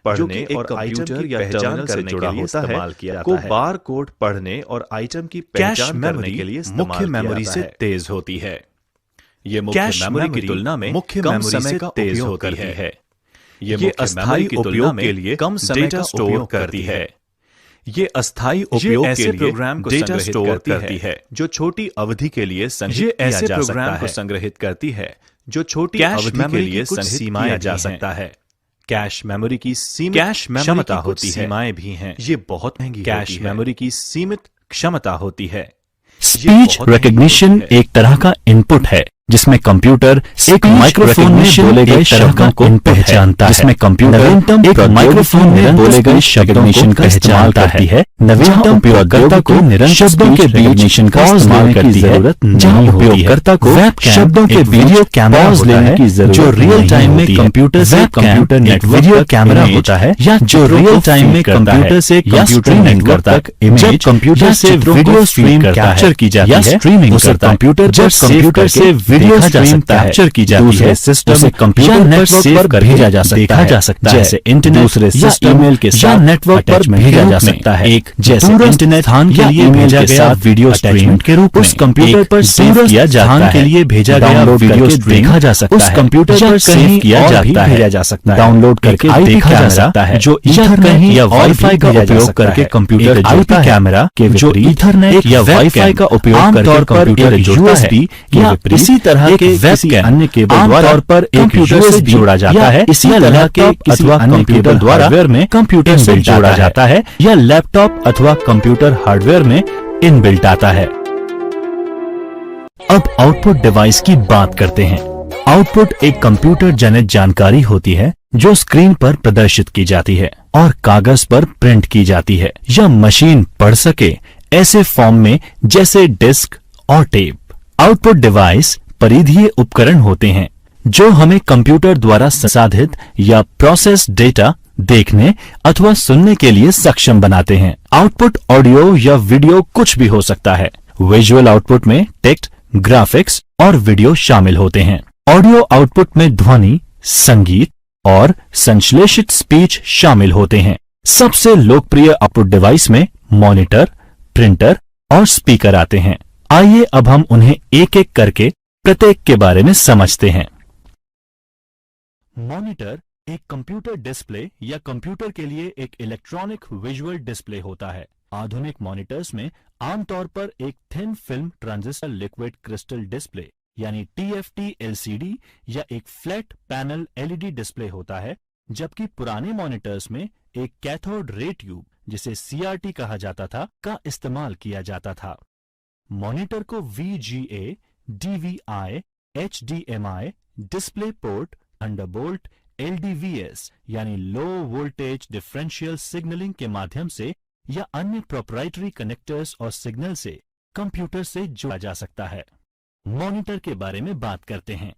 पढ़ने और कंप्यूटर या पहचान करने के लिए इस्तेमाल किया जाता है। बारकोड पढ़ने और आइटम की पहचान करने के लिए मुख्य मेमोरी से तेज होती है। ये मुख्य मेमोरी की तुलना में मुख्य मेमोरी से तेज होती है। ये अस्थायी उपयोग के लिए कम समय का स्टोर करती है। ये अस्थायी उपयोग के लिए प्रोग्राम को डेटा स्टोर करती है जो छोटी अवधि के लिए संग्रहित किया जा सकता है। को संग्रहित करती है जो छोटी अवधि के लिए संग्रहित किया जा सकता है। कैश मेमोरी की सीमित क्षमता होती है। सीमाएं भी हैं। ये बहुत महंगी कैश मेमोरी की सीमित क्षमता होती है। स्पीच रिकॉग्निशन एक तरह का इनपुट है जिसमें कंप्यूटर एक माइक्रोफोन में बोले गए शब्दों को पहचानता है। जिसमें कंप्यूटर एक माइक्रोफोन में बोले गए शब्दों को पहचानता है। नवीनतम उपयोगकर्ता को शब्दों के रिकॉग्निशन का इस्तेमाल करती है। जहां उपयोगकर्ता को शब्दों के वीडियो कैमरा लेने की जरूरत जो रियल टाइम में कंप्यूटर से कंप्यूटर नेटवर्क वीडियो कैमरा होता है या जो रियल टाइम में कंप्यूटर से कंप्यूटर नेटवर्क तक इमेज कंप्यूटर से वीडियो स्ट्रीम कैप्चर की जाती है। स्ट्रीमिंग करता कंप्यूटर जब कंप्यूटर से वीडियो स्ट्रीम कैप्चर की जाती है सिस्टम से कंप्यूटर नेटवर्क पर भेजा जा सकता है। जैसे इंटरनेट दूसरे सिस्टम ईमेल के साथ नेटवर्क पर भेजा जा सकता है। एक लिंक जैसे इंटरनेट स्थान के लिए भेजा गया वीडियो स्ट्रीम के रूप में उस कंप्यूटर पर सेव किया जाता है। के लिए भेजा गया वीडियो देखा जा सकता है। उस कंप्यूटर पर सेव किया जाता है, भेजा जा सकता है, डाउनलोड करके देखा जा सकता है, जो ईथरनेट या वाईफाई का उपयोग करके कंप्यूटर आईपी कैमरा के जो ईथरनेट या वाईफाई का उपयोग करके कंप्यूटर यूएसबी या इसी तरह के किसी अन्य केबल द्वारा पर कंप्यूटर से जोड़ा जाता है। इसी तरह के अथवा अन्य केबल द्वारा हार्डवेयर में कंप्यूटर से जोड़ा जाता है या लैपटॉप अथवा कंप्यूटर हार्डवेयर में इनबिल्ट आता है। अब आउटपुट डिवाइस की बात करते हैं। आउटपुट एक कंप्यूटर जनित जानकारी होती है जो स्क्रीन पर प्रदर्शित की जाती है और कागज पर प्रिंट की जाती है या मशीन पढ़ सके ऐसे फॉर्म में जैसे डिस्क और टेप। आउटपुट डिवाइस परिधीय उपकरण होते हैं जो हमें कंप्यूटर द्वारा संसाधित या प्रोसेस डेटा देखने अथवा सुनने के लिए सक्षम बनाते हैं। आउटपुट ऑडियो या वीडियो कुछ भी हो सकता है। विजुअल आउटपुट में टेक्स्ट, ग्राफिक्स और वीडियो शामिल होते हैं। ऑडियो आउटपुट में ध्वनि, संगीत और संश्लेषित स्पीच शामिल होते हैं। सबसे लोकप्रिय आउटपुट डिवाइस में मॉनिटर, प्रिंटर और स्पीकर आते हैं। आइए अब हम उन्हें एक एक करके प्रत्येक के बारे में समझते हैं। मॉनिटर एक कंप्यूटर डिस्प्ले या कंप्यूटर के लिए एक इलेक्ट्रॉनिक विजुअल डिस्प्ले होता है। आधुनिक मॉनिटर्स में आमतौर पर एक thin film transistor liquid crystal display यानी TFT LCD या एक फ्लैट पैनल LED डिस्प्ले होता है, जबकि पुराने मॉनिटर्स में एक कैथोड रे ट्यूब जिसे CRT कहा जाता था का इस्तेमाल किया जाता था। मॉनिटर को VGA, DVI, HDMI, display port, Thunderbolt, LDVS यानी लो वोल्टेज डिफरेंशियल सिग्नलिंग के माध्यम से या अन्य प्रोप्राइटरी कनेक्टर्स और सिग्नल से कंप्यूटर से जोड़ा जा सकता है। मॉनिटर के बारे में बात करते हैं।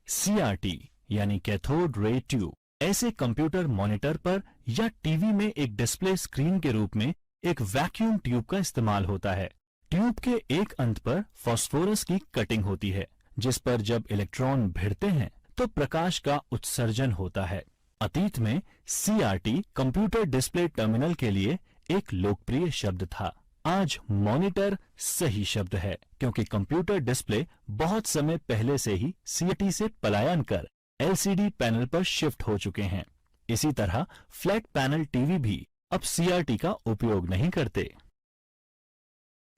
CRT यानी कैथोड रे ट्यूब ऐसे कंप्यूटर मॉनिटर पर या टीवी में एक डिस्प्ले स्क्रीन के रूप में एक वैक्यूम ट्यूब का इस्तेमाल होता है। ट्यूब के एक अंत पर फास्फोरस की कटिंग होती है, जिस पर जब इलेक्ट्रॉन भिड़ते हैं तो प्रकाश का उत्सर्जन होता है। अतीत में CRT कंप्यूटर डिस्प्ले टर्मिनल के लिए एक लोकप्रिय शब्द था। आज मॉनिटर सही शब्द है क्योंकि कंप्यूटर डिस्प्ले बहुत समय पहले से ही CRT से पलायन कर LCD पैनल पर शिफ्ट हो चुके हैं। इसी तरह फ्लैट पैनल टीवी भी अब CRT का उपयोग नहीं करते।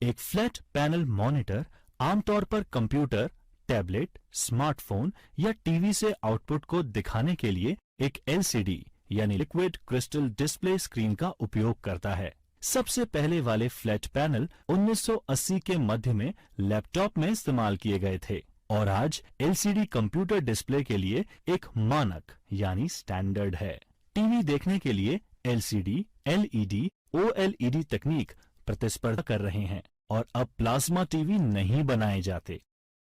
एक फ्लैट पैनल मॉनिटर आमतौर पर कंप्यूटर, टैबलेट, स्मार्टफोन या टीवी से आउटपुट को दिखाने के लिए एक LCD यानी लिक्विड क्रिस्टल डिस्प्ले स्क्रीन का उपयोग करता है। सबसे पहले वाले फ्लैट पैनल 1980 के मध्य में लैपटॉप में इस्तेमाल किए गए थे और आज LCD कंप्यूटर डिस्प्ले के लिए एक मानक यानी स्टैंडर्ड है। टीवी देखने के लिए LCD, LED, OLED तकनीक प्रतिस्पर्धा कर रहे हैं और अब प्लाज्मा टीवी नहीं बनाए जाते।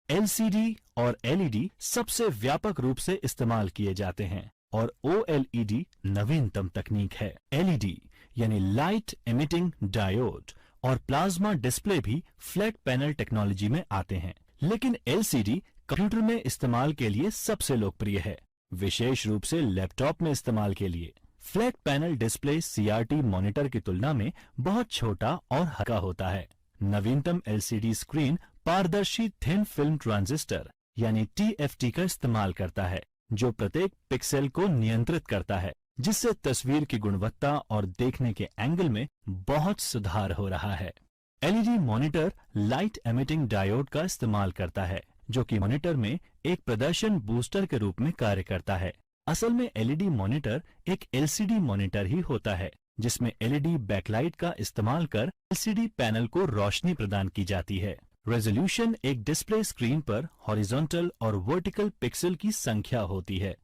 LCD और LED सबसे व्यापक रूप से इस्तेमाल किए जाते हैं और OLED नवीनतम तकनीक है। LED यानी लाइट एमिटिंग डायोड और प्लाज्मा डिस्प्ले भी फ्लैट पैनल टेक्नोलॉजी में आते हैं, लेकिन LCD कंप्यूटर में इस्तेमाल के लिए सबसे लोकप्रिय है, विशेष रूप से लैपटॉप में इस्तेमाल के लिए। Flat panel display CRT monitor की तुलना में बहुत छोटा और हल्का होता है। नवीनतम LCD स्क्रीन पारदर्शी थिन फिल्म ट्रांजिस्टर यानी TFT का इस्तेमाल करता है, जो प्रत्येक पिक्सेल को नियंत्रित करता है, जिससे तस्वीर की गुणवत्ता और देखने के एंगल में बहुत सुधार हो रहा है। LED monitor light emitting diode का इस्तेमाल करता है, जो कि मॉनिटर में एक प्रदर्शन बूस्टर के रूप में कार्य करता है। असल में LED मॉनिटर एक LCD मॉनिटर ही होता है, जिसमें LED बैकलाइट का इस्तेमाल कर LCD पैनल को रोशनी प्रदान की जाती है। रेजोल्यूशन एक डिस्प्ले स्क्रीन पर हॉरिजॉन्टल और वर्टिकल पिक्सल की संख्या होती है।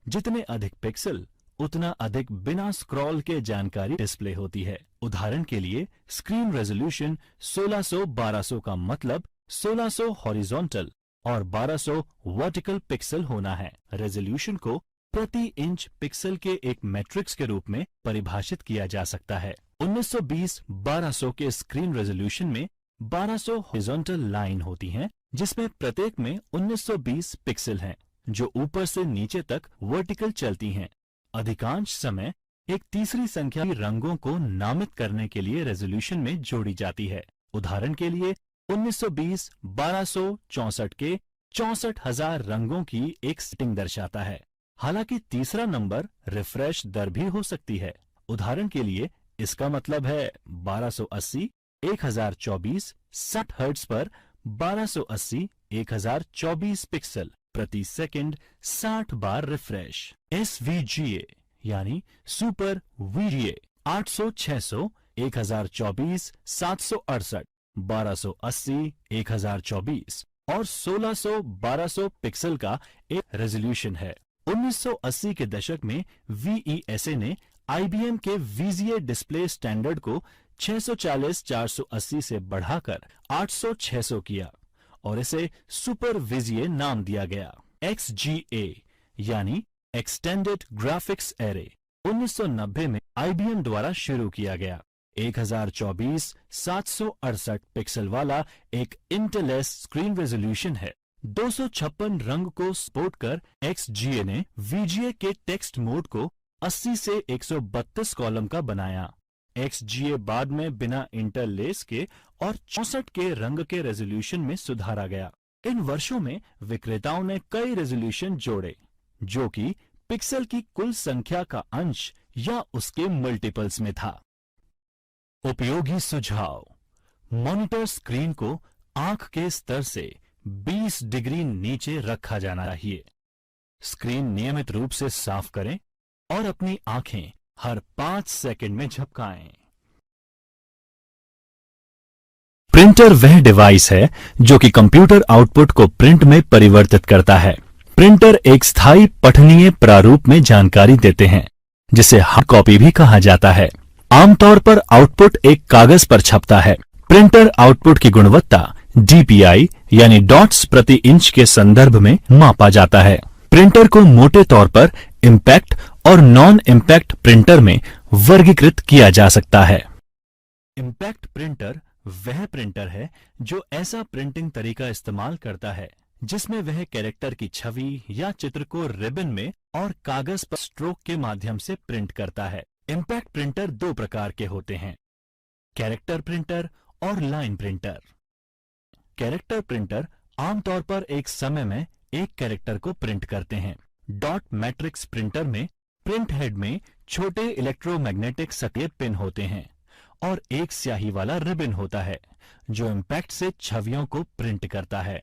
जितने अधिक पिक्सल उतना अधिक बिना स्क्रॉल के जानकारी डिस्प्ले होती है। उदाहरण के लिए स्क्रीन रेजोल्यूशन 1600-1200 का मतलब 1600 हॉरिजॉन्टल और 1200 वर्टिकल पिक्सल होना है। रेजोल्यूशन को प्रति इंच पिक्सल के एक मैट्रिक्स के रूप में परिभाषित किया जा सकता है। 1920-1200 के स्क्रीन रेजोल्यूशन में 1200 हॉरिजॉन्टल लाइन होती हैं, जिसमें प्रत्येक में 1920 पिक्सल हैं, जो ऊपर से नीचे तक वर्टिकल चलती हैं। अधिकांश समय एक तीसरी संख्या रंगों को नामित करने के लिए रेजोल्यूशन में जोड़ी जाती है। उदाहरण के लिए 1920 1264 के 64,000 रंगों की एक सेटिंग दर्शाता है। हालांकि तीसरा नंबर रिफ्रेश दर भी हो सकती है। उदाहरण के लिए इसका मतलब है 1280 1024 60 हर्ट्ज पर 1280 1024 पिक्सल प्रति सेकंड 60 बार रिफ्रेश। SVGA यानी सुपर VGA 800 600 1024 768 1280 1024 और 1600 1200 पिक्सल का एक रेजोल्यूशन है। 1980 के दशक में VESA ने IBM के VGA डिस्प्ले स्टैंडर्ड को 640 480 से बढ़ाकर 800 600 किया और इसे सुपर VGA नाम दिया गया। XGA यानी एक्सटेंडेड ग्राफिक्स एरे 1990 में IBM द्वारा शुरू किया गया। 1024 768 पिक्सल वाला एक इंटेलेस स्क्रीन रेजोल्यूशन है। 256 रंग को सपोर्ट कर XGA ने VGA के टेक्स्ट मोड को 80 से 132 कॉलम का बनाया। XGA बाद में बिना इंटरलेस के और 64 के रंग के रेजोल्यूशन में सुधारा गया। इन वर्षों में विक्रेताओं ने कई रेजोल्यूशन जोड़े जो कि पिक्सल की कुल संख्या का अंश या उसके मल्टीपल्स में था। उपयोगी सुझाव: मॉनिटर स्क्रीन को आंख के स्तर से 20 डिग्री नीचे रखा जाना चाहिए। स्क्रीन नियमित रूप से साफ करें और अपनी आंखें हर 5 सेकंड में झपकाएं। प्रिंटर वह डिवाइस है जो कि कंप्यूटर आउटपुट को प्रिंट में परिवर्तित करता है। प्रिंटर एक स्थायी पठनीय प्रारूप में जानकारी देते हैं जिसे हार्ड कॉपी भी कहा जाता है। आमतौर पर आउटपुट एक कागज पर छपता है। प्रिंटर आउटपुट की गुणवत्ता DPI यानी डॉट्स प्रति इंच के संदर्भ में मापा जाता है। प्रिंटर को मोटे तौर पर इम्पैक्ट और नॉन इम्पैक्ट प्रिंटर में वर्गीकृत किया जा सकता है। इम्पैक्ट प्रिंटर वह प्रिंटर है जो ऐसा प्रिंटिंग तरीका इस्तेमाल करता है जिसमें वह कैरेक्टर की छवि या चित्र को रिबन में और कागज पर स्ट्रोक के माध्यम से प्रिंट करता है। इम्पैक्ट प्रिंटर 2 प्रकार के होते हैं, कैरेक्टर प्रिंटर और लाइन प्रिंटर। कैरेक्टर प्रिंटर आमतौर पर एक समय में एक कैरेक्टर को प्रिंट करते हैं। डॉट मैट्रिक्स प्रिंटर में प्रिंट हेड में छोटे इलेक्ट्रोमैग्नेटिक सक्रिय पिन होते हैं और एक स्याही वाला रिबन होता है जो इम्पैक्ट से छवियों को प्रिंट करता है।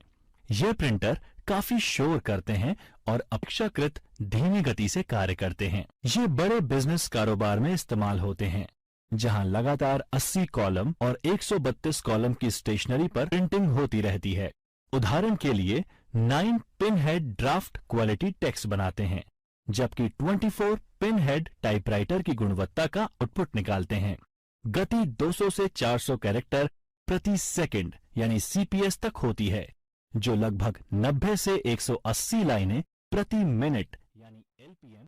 ये प्रिंटर काफी शोर करते हैं और अपेक्षाकृत धीमी गति से कार्य करते हैं। ये बड़े बिजनेस कारोबार में इस्तेमाल होते हैं जहां लगातार 80 कॉलम और 132 कॉलम की स्टेशनरी पर प्रिंटिंग होती रहती है। उदाहरण के लिए 9 pin head draft quality text बनाते हैं जबकि 24 पिन हेड टाइपराइटर की गुणवत्ता का आउटपुट निकालते हैं। गति 200 से 400 कैरेक्टर प्रति सेकंड यानी CPS तक होती है जो लगभग 90 से 180 लाइनें प्रति मिनट यानी LPM।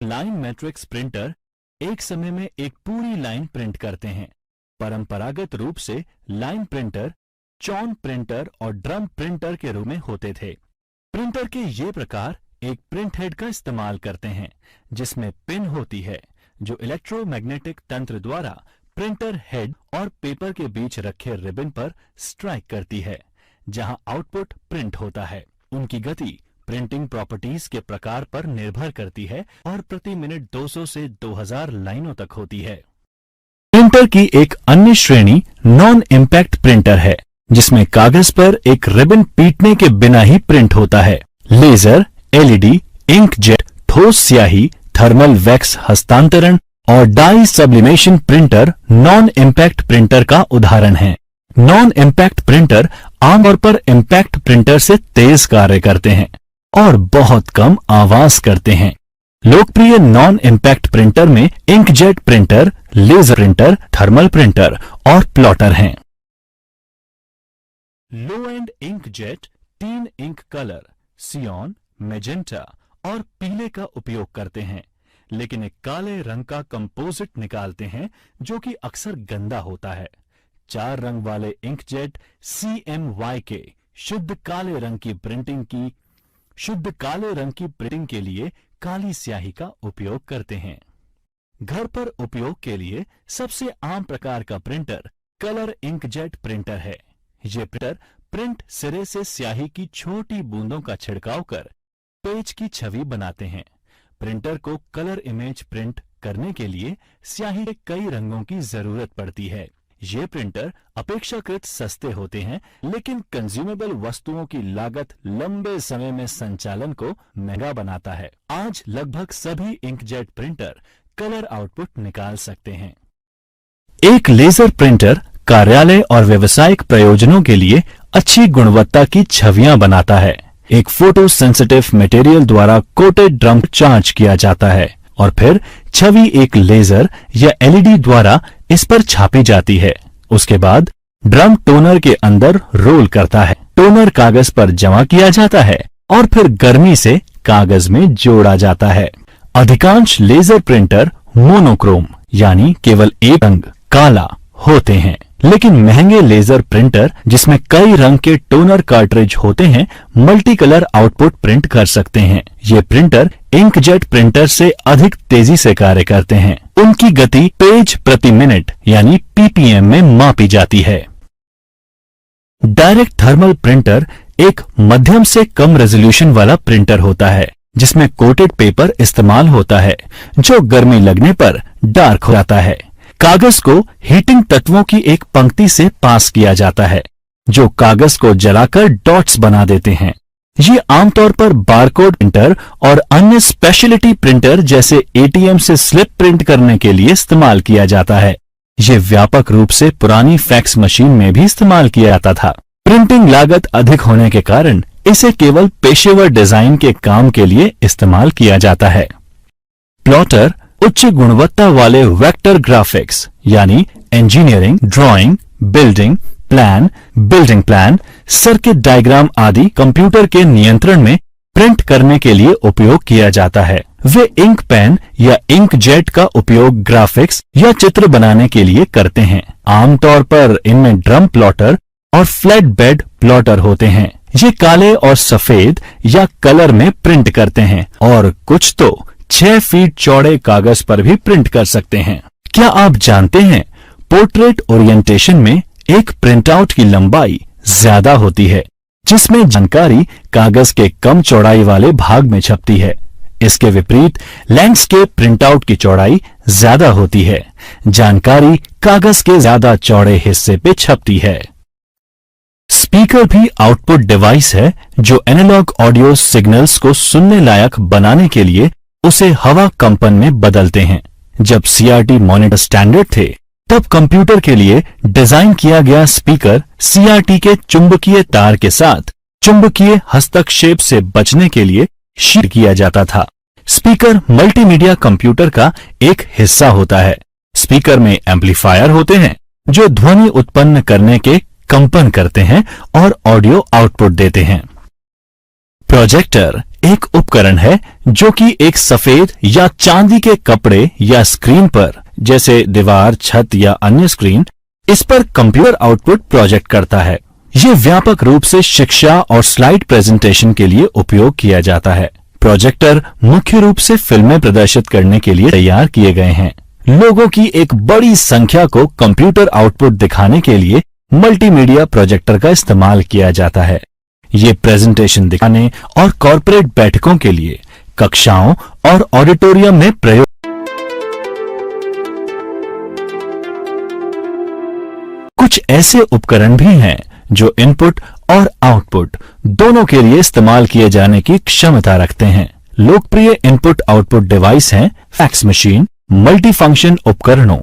लाइन मैट्रिक्स प्रिंटर एक समय में एक पूरी लाइन प्रिंट करते हैं। परंपरागत रूप से लाइन प्रिंटर चॉन प्रिंटर और ड्रम प्रिंटर के रूप में होते थे। प्रिंटर के ये प्रकार एक प्रिंट हेड का इस्तेमाल करते हैं जिसमें पिन होती है जो इलेक्ट्रोमैग्नेटिक तंत्र द्वारा प्रिंटर हेड और पेपर के बीच रखे रिबन पर स्ट्राइक करती है जहां आउटपुट प्रिंट होता है। उनकी गति प्रिंटिंग प्रॉपर्टीज के प्रकार पर निर्भर करती है और प्रति मिनट 200 से 2000 लाइनों तक होती है। प्रिंटर की एक अन्य श्रेणी नॉन इम्पैक्ट प्रिंटर है जिसमें कागज पर एक रिबन पीटने के बिना ही प्रिंट होता है। लेजर, LED, इंकजेट, ठोस स्याही, थर्मल वैक्स हस्तांतरण और dye sublimation printer non impact printer का उदाहरण है। नॉन इम्पैक्ट प्रिंटर आमतौर पर इम्पैक्ट प्रिंटर से तेज कार्य करते हैं और बहुत कम आवाज करते हैं। लोकप्रिय नॉन इम्पैक्ट प्रिंटर में inkjet printer, laser printer, thermal printer और प्लॉटर हैं। Low end inkjet 3 ink colour cyan, magenta और पीले का उपयोग करते हैं लेकिन एक काले रंग का कंपोजिट निकालते हैं जो कि अक्सर गंदा होता है। 4 रंग वाले इंकजेट CMYK शुद्ध काले रंग की प्रिंटिंग के लिए काली स्याही का उपयोग करते हैं। घर पर उपयोग के लिए सबसे आम प्रकार का प्रिंटर कलर इंकजेट प्रिंटर है। ये प्रिंटर प्रिंट सिरे से स्याही की छोटी बूंदों का छिड़काव कर पेज की छवि बनाते हैं। प्रिंटर को कलर इमेज प्रिंट करने के लिए स्याही के कई रंगों की जरूरत पड़ती है। ये प्रिंटर अपेक्षाकृत सस्ते होते हैं, लेकिन कंज्यूमेबल वस्तुओं की लागत लंबे समय में संचालन को महंगा बनाता है। आज लगभग सभी इंकजेट प्रिंटर कलर आउटपुट निकाल सकते हैं। एक लेजर प्रिंटर कार्यालय और व्यवसायिक प्रयोजनों के लिए अच्छी गुणवत्ता की छवियां बनाता है। एक फोटो सेंसिटिव मटेरियल द्वारा कोटेड ड्रम चार्ज किया जाता है और फिर छवि एक लेजर या एलईडी द्वारा इस पर छापी जाती है। उसके बाद ड्रम टोनर के अंदर रोल करता है। टोनर कागज पर जमा किया जाता है और फिर गर्मी से कागज में जोड़ा जाता है। अधिकांश लेजर प्रिंटर मोनोक्रोम यानी केवल एक रंग काला होते हैं, लेकिन महंगे लेजर प्रिंटर जिसमें कई रंग के टोनर कार्ट्रिज होते हैं मल्टी कलर आउटपुट प्रिंट कर सकते हैं। ये प्रिंटर इंकजेट प्रिंटर से अधिक तेजी से कार्य करते हैं। उनकी गति पेज प्रति मिनट यानी पीपीएम में मापी जाती है। डायरेक्ट थर्मल प्रिंटर एक मध्यम से कम रेजोल्यूशन वाला प्रिंटर होता है जिसमें कोटेड पेपर इस्तेमाल होता है जो गर्मी लगने पर डार्क हो जाता है। कागज को हीटिंग तत्वों की एक पंक्ति से पास किया जाता है जो कागज को जलाकर डॉट्स बना देते हैं। ये आमतौर पर बारकोड प्रिंटर और अन्य स्पेशलिटी प्रिंटर जैसे एटीएम से स्लिप प्रिंट करने के लिए इस्तेमाल किया जाता है। ये व्यापक रूप से पुरानी फैक्स मशीन में भी इस्तेमाल किया जाता था। प्रिंटिंग लागत अधिक होने के कारण इसे केवल पेशेवर डिजाइन के काम के लिए इस्तेमाल किया जाता है। प्लॉटर उच्च गुणवत्ता वाले वेक्टर ग्राफिक्स यानी engineering, drawing, building plan, circuit diagram आदि कंप्यूटर के नियंत्रण में प्रिंट करने के लिए उपयोग किया जाता है। वे इंक पेन या इंकजेट का उपयोग ग्राफिक्स या चित्र बनाने के लिए करते हैं। आमतौर पर इनमें ड्रम प्लॉटर और फ्लैट बेड प्लॉटर होते हैं। ये काले और सफेद या कलर में प्रिंट करते हैं और कुछ तो 6 फीट चौड़े कागज पर भी प्रिंट कर सकते हैं। क्या आप जानते हैं पोर्ट्रेट ओरिएंटेशन में एक प्रिंटआउट की लंबाई ज्यादा होती है जिसमें जानकारी कागज के कम चौड़ाई वाले भाग में छपती है। इसके विपरीत लैंडस्केप प्रिंटआउट की चौड़ाई ज्यादा होती है। जानकारी कागज के ज्यादा चौड़े हिस्से पे छपती है। स्पीकर भी आउटपुट डिवाइस है जो एनालॉग ऑडियो सिग्नल्स को सुनने लायक बनाने के लिए उसे हवा कंपन में बदलते हैं। जब सीआरटी मॉनिटर स्टैंडर्ड थे तब कंप्यूटर के लिए डिजाइन किया गया स्पीकर सीआरटी के चुंबकीय तार के साथ चुंबकीय हस्तक्षेप से बचने के लिए शीट किया जाता था। स्पीकर मल्टीमीडिया कंप्यूटर का एक हिस्सा होता है। स्पीकर में एम्पलीफायर होते हैं जो ध्वनि उत्पन्न करने के कंपन करते हैं और ऑडियो आउटपुट देते हैं। प्रोजेक्टर एक उपकरण है जो कि एक सफेद या चांदी के कपड़े या स्क्रीन पर जैसे दीवार, छत या अन्य स्क्रीन, इस पर कंप्यूटर आउटपुट प्रोजेक्ट करता है। यह व्यापक रूप से शिक्षा और स्लाइड प्रेजेंटेशन के लिए उपयोग किया जाता है। प्रोजेक्टर मुख्य रूप से फिल्में प्रदर्शित करने के लिए तैयार किए गए हैं। लोगों की एक बड़ी संख्या को कंप्यूटर आउटपुट दिखाने के लिए मल्टीमीडिया प्रोजेक्टर का इस्तेमाल किया जाता है। ये प्रेजेंटेशन दिखाने और कॉर्पोरेट बैठकों के लिए कक्षाओं और ऑडिटोरियम में प्रयोग। कुछ ऐसे उपकरण भी हैं जो इनपुट और आउटपुट दोनों के लिए इस्तेमाल किए जाने की क्षमता रखते हैं। लोकप्रिय इनपुट आउटपुट डिवाइस हैं फैक्स मशीन, मल्टीफंक्शन उपकरणों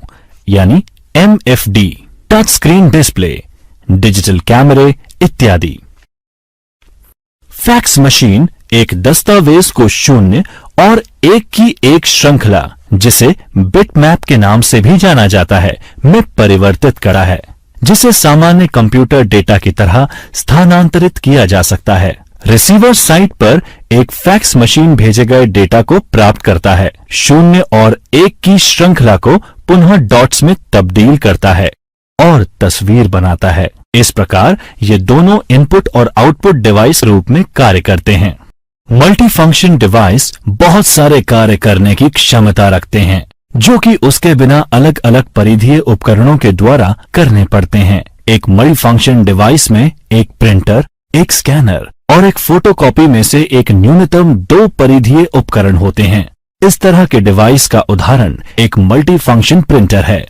यानी MFD, touch screen display, digital कैमरे इत्यादि। फैक्स मशीन एक दस्तावेज को 0 और 1 की एक श्रृंखला जिसे बिटमैप के नाम से भी जाना जाता है में परिवर्तित करा है, जिसे सामान्य कंप्यूटर डेटा की तरह स्थानांतरित किया जा सकता है। रिसीवर साइट पर एक फैक्स मशीन भेजे गए डेटा को प्राप्त करता है, 0 और 1 की श्रृंखला को पुनः डॉट्स में तब्दील करता है और तस्वीर बनाता है। इस प्रकार ये दोनों इनपुट और आउटपुट डिवाइस रूप में कार्य करते हैं। मल्टीफंक्शन डिवाइस बहुत सारे कार्य करने की क्षमता रखते हैं। जो कि उसके बिना अलग अलग परिधीय उपकरणों के द्वारा करने पड़ते हैं। एक मल्टी फंक्शन डिवाइस में एक प्रिंटर, एक स्कैनर और एक फोटोकॉपी में से एक न्यूनतम 2 परिधीय उपकरण होते हैं। इस तरह के डिवाइस का उदाहरण एक मल्टी फंक्शन प्रिंटर है।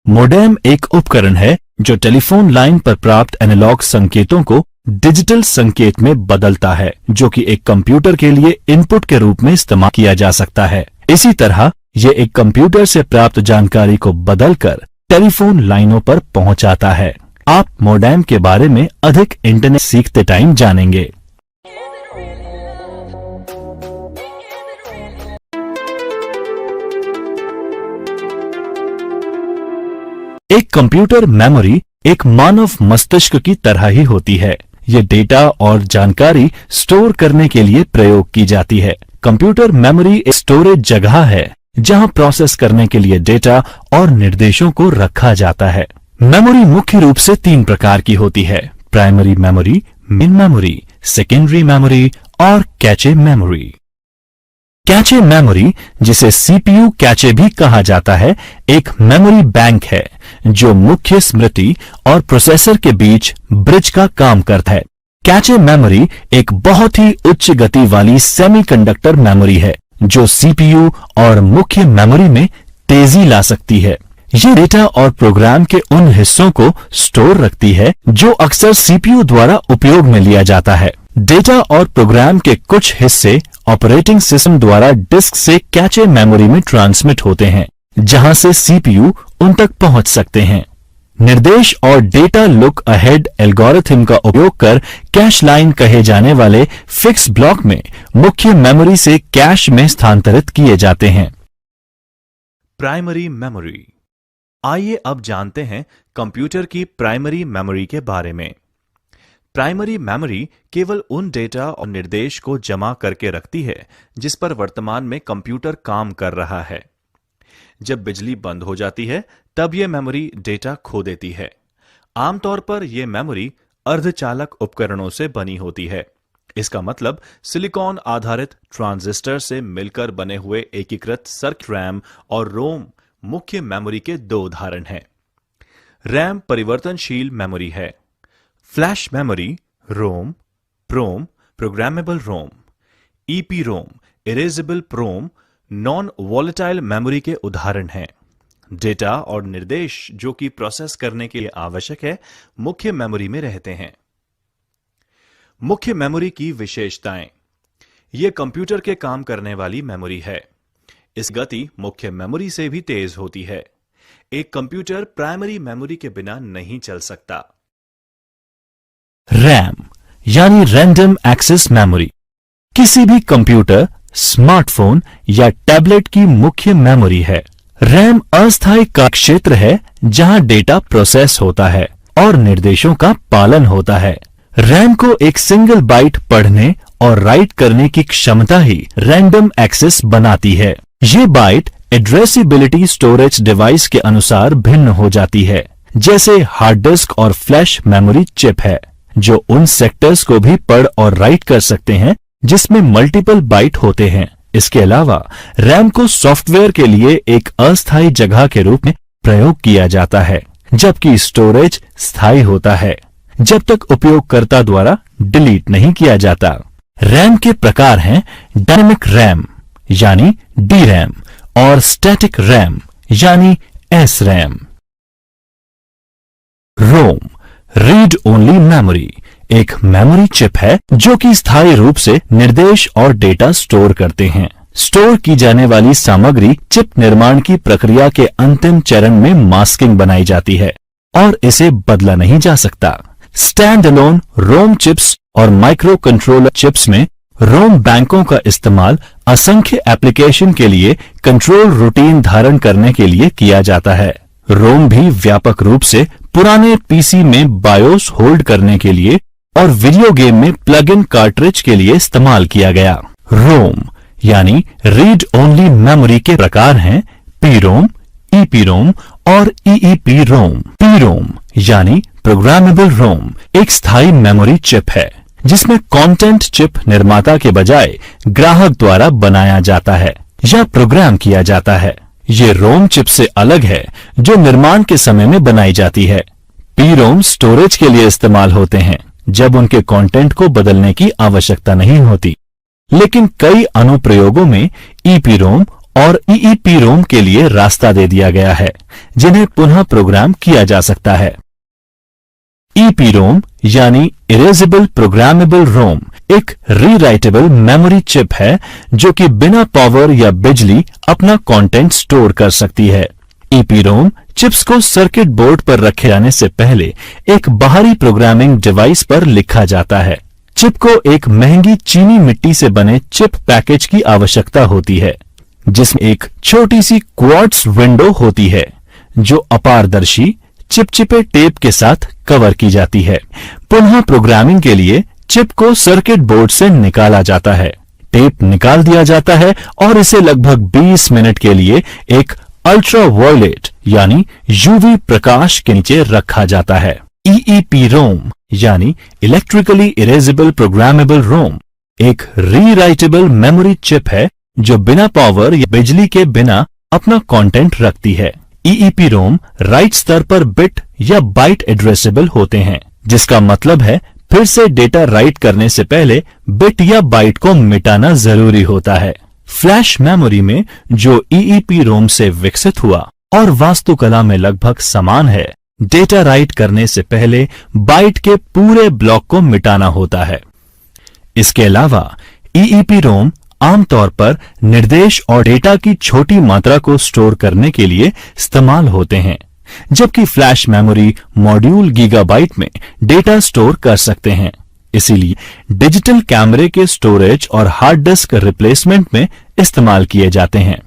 मोडेम एक उपकरण है जो टेलीफोन लाइन पर प्राप्त एनालॉग संकेतों को डिजिटल संकेत में बदलता है, जो कि एक कंप्यूटर के लिए इनपुट के रूप में इस्तेमाल किया जा सकता है। इसी तरह यह एक कंप्यूटर से प्राप्त जानकारी को बदलकर टेलीफोन लाइनों पर पहुंचाता है। आप मोडेम के बारे में अधिक इंटरनेट सीखते टाइम जानेंगे। एक कंप्यूटर मेमोरी एक मानव मस्तिष्क की तरह ही होती है। ये डेटा और जानकारी स्टोर करने के लिए प्रयोग की जाती है। कंप्यूटर मेमोरी एक स्टोरेज जगह है जहां प्रोसेस करने के लिए डेटा और निर्देशों को रखा जाता है। मेमोरी मुख्य रूप से 3 प्रकार की होती है: primary memory, main memory, secondary memory और कैचे मेमोरी। कैचे मेमोरी, जिसे सीपीयू कैचे भी कहा जाता है, एक मेमोरी बैंक है जो मुख्य स्मृति और प्रोसेसर के बीच ब्रिज का काम करता है। कैचे मेमोरी एक बहुत ही उच्च गति वाली सेमीकंडक्टर मेमोरी है जो सीपीयू और मुख्य मेमोरी में तेजी ला सकती है। ये डेटा और प्रोग्राम के उन हिस्सों को स्टोर रखती है जो अक्सर सीपीयू द्वारा उपयोग में लिया जाता है। डेटा और प्रोग्राम के कुछ हिस्से ऑपरेटिंग सिस्टम द्वारा डिस्क से कैचे मेमोरी में ट्रांसमिट होते हैं, जहां से सीपीयू उन तक पहुंच सकते हैं। निर्देश और डेटा लुक अहेड एल्गोरिथम का उपयोग कर कैश लाइन कहे जाने वाले फिक्स ब्लॉक में मुख्य मेमोरी से कैश में स्थानांतरित किए जाते हैं। Primary memory. आइए अब जानते हैं कंप्यूटर की प्राइमरी मेमोरी के बारे में। प्राइमरी मेमोरी केवल उन डेटा और निर्देश को जमा करके रखती है जिस पर वर्तमान में कंप्यूटर काम कर रहा है। जब बिजली बंद हो जाती है तब यह मेमोरी डेटा खो देती है। आमतौर पर यह मेमोरी अर्धचालक उपकरणों से बनी होती है। इसका मतलब सिलिकॉन आधारित ट्रांजिस्टर से मिलकर बने हुए एकीकृत सर्किट रैम और रोम मुख्य मेमोरी के 2 उदाहरण हैं। रैम परिवर्तनशील मेमोरी है। फ्लैश मेमोरी रोम, प्रोम, प्रोग्रामेबल रोम, ईपी रोम, इरेजेबल प्रोम नॉन वॉलेटाइल मेमोरी के उदाहरण हैं। डेटा और निर्देश जो कि प्रोसेस करने के लिए आवश्यक है मुख्य मेमोरी में रहते हैं। मुख्य मेमोरी की विशेषताएं। यह कंप्यूटर के काम करने वाली मेमोरी है। इस गति मुख्य मेमोरी से भी तेज होती है। एक कंप्यूटर प्राइमरी मेमोरी के बिना नहीं चल सकता। रैम यानी रैंडम एक्सेस मेमोरी किसी भी कंप्यूटर, स्मार्टफोन या टैबलेट की मुख्य मेमोरी है। रैम अस्थायी कार्यक्षेत्र है जहां डेटा प्रोसेस होता है और निर्देशों का पालन होता है। रैम को एक सिंगल बाइट पढ़ने और राइट करने की क्षमता ही रैंडम एक्सेस बनाती है। ये बाइट एड्रेसिबिलिटी स्टोरेज डिवाइस के अनुसार भिन्न हो जाती है। जैसे हार्ड डिस्क और फ्लैश मेमोरी चिप है जो उन सेक्टर्स को भी पढ़ और राइट कर सकते हैं जिसमें मल्टीपल बाइट होते हैं। इसके अलावा रैम को सॉफ्टवेयर के लिए एक अस्थायी जगह के रूप में प्रयोग किया जाता है, जबकि स्टोरेज स्थायी होता है जब तक उपयोगकर्ता द्वारा डिलीट नहीं किया जाता। रैम के प्रकार हैं डायनेमिक रैम यानी डी रैम और स्टैटिक रैम यानी एस रैम। रोम रीड ओनली मेमोरी एक मेमोरी चिप है जो कि स्थायी रूप से निर्देश और डेटा स्टोर करते हैं। स्टोर की जाने वाली सामग्री चिप निर्माण की प्रक्रिया के अंतिम चरण में मास्किंग बनाई जाती है और इसे बदला नहीं जा सकता। स्टैंड अलोन रोम चिप्स और माइक्रो कंट्रोलर चिप्स में रोम बैंकों का इस्तेमाल असंख्य एप्लीकेशन के लिए कंट्रोल रूटीन धारण करने के लिए किया जाता है। रोम भी व्यापक रूप से पुराने पीसी में बायोस होल्ड करने के लिए और वीडियो गेम में प्लग इन कार्ट्रिज के लिए इस्तेमाल किया गया। रोम यानी रीड ओनली मेमोरी के प्रकार हैं पी रोम, ईपी रोम और ईईपी रोम। पी रोम यानी प्रोग्रामेबल रोम एक स्थायी मेमोरी चिप है जिसमें कंटेंट चिप निर्माता के बजाय ग्राहक द्वारा बनाया जाता है या प्रोग्राम किया जाता है। ये रोम चिप से अलग है जो निर्माण के समय में बनाई जाती है। पी-रोम स्टोरेज के लिए इस्तेमाल होते हैं जब उनके कंटेंट को बदलने की आवश्यकता नहीं होती, लेकिन कई अनुप्रयोगों में ईपीरोम और ईईपीरोम के लिए रास्ता दे दिया गया है जिन्हें पुनः प्रोग्राम किया जा सकता है। ईपीरोम यानी इरेजेबल प्रोग्रामेबल रोम एक रीराइटेबल मेमोरी चिप है जो कि बिना पावर या बिजली अपना कंटेंट स्टोर कर सकती है। ईपीरोम चिप्स को सर्किट बोर्ड पर रखे जाने से पहले एक बाहरी प्रोग्रामिंग डिवाइस पर लिखा जाता है। चिप को एक महंगी चीनी मिट्टी से बने चिप पैकेज की आवश्यकता होती है जिसमें एक छोटी सी क्वार्ट्ज विंडो होती है जो अपारदर्शी चिपचिपे टेप के साथ कवर की जाती है। पुनः प्रोग्रामिंग के लिए चिप को सर्किट बोर्ड से निकाला जाता है, टेप निकाल दिया जाता है और इसे लगभग 20 मिनट के लिए एक अल्ट्रावायलेट यानी यूवी प्रकाश के नीचे रखा जाता है। ईईपीरोम यानी इलेक्ट्रिकली इरेजेबल प्रोग्रामेबल रोम एक रीराइटेबल मेमोरी चिप है जो बिना पावर या बिजली के बिना अपना कंटेंट रखती है। ईईपीरोम राइट स्तर पर बिट या बाइट एड्रेसेबल होते हैं, जिसका मतलब है फिर से डेटा राइट करने से पहले बिट या बाइट को मिटाना जरूरी होता है। फ्लैश मेमोरी में जो ईईपीरोम से विकसित हुआ और वास्तुकला में लगभग समान है, डेटा राइट करने से पहले बाइट के पूरे ब्लॉक को मिटाना होता है। इसके अलावा ईईपीरोम आमतौर पर निर्देश और डेटा की छोटी मात्रा को स्टोर करने के लिए इस्तेमाल होते हैं, जबकि फ्लैश मेमोरी मॉड्यूल गीगाबाइट में डेटा स्टोर कर सकते हैं। इसीलिए डिजिटल कैमरे के स्टोरेज और हार्ड डिस्क रिप्लेसमेंट में इस्तेमाल किए जाते हैं।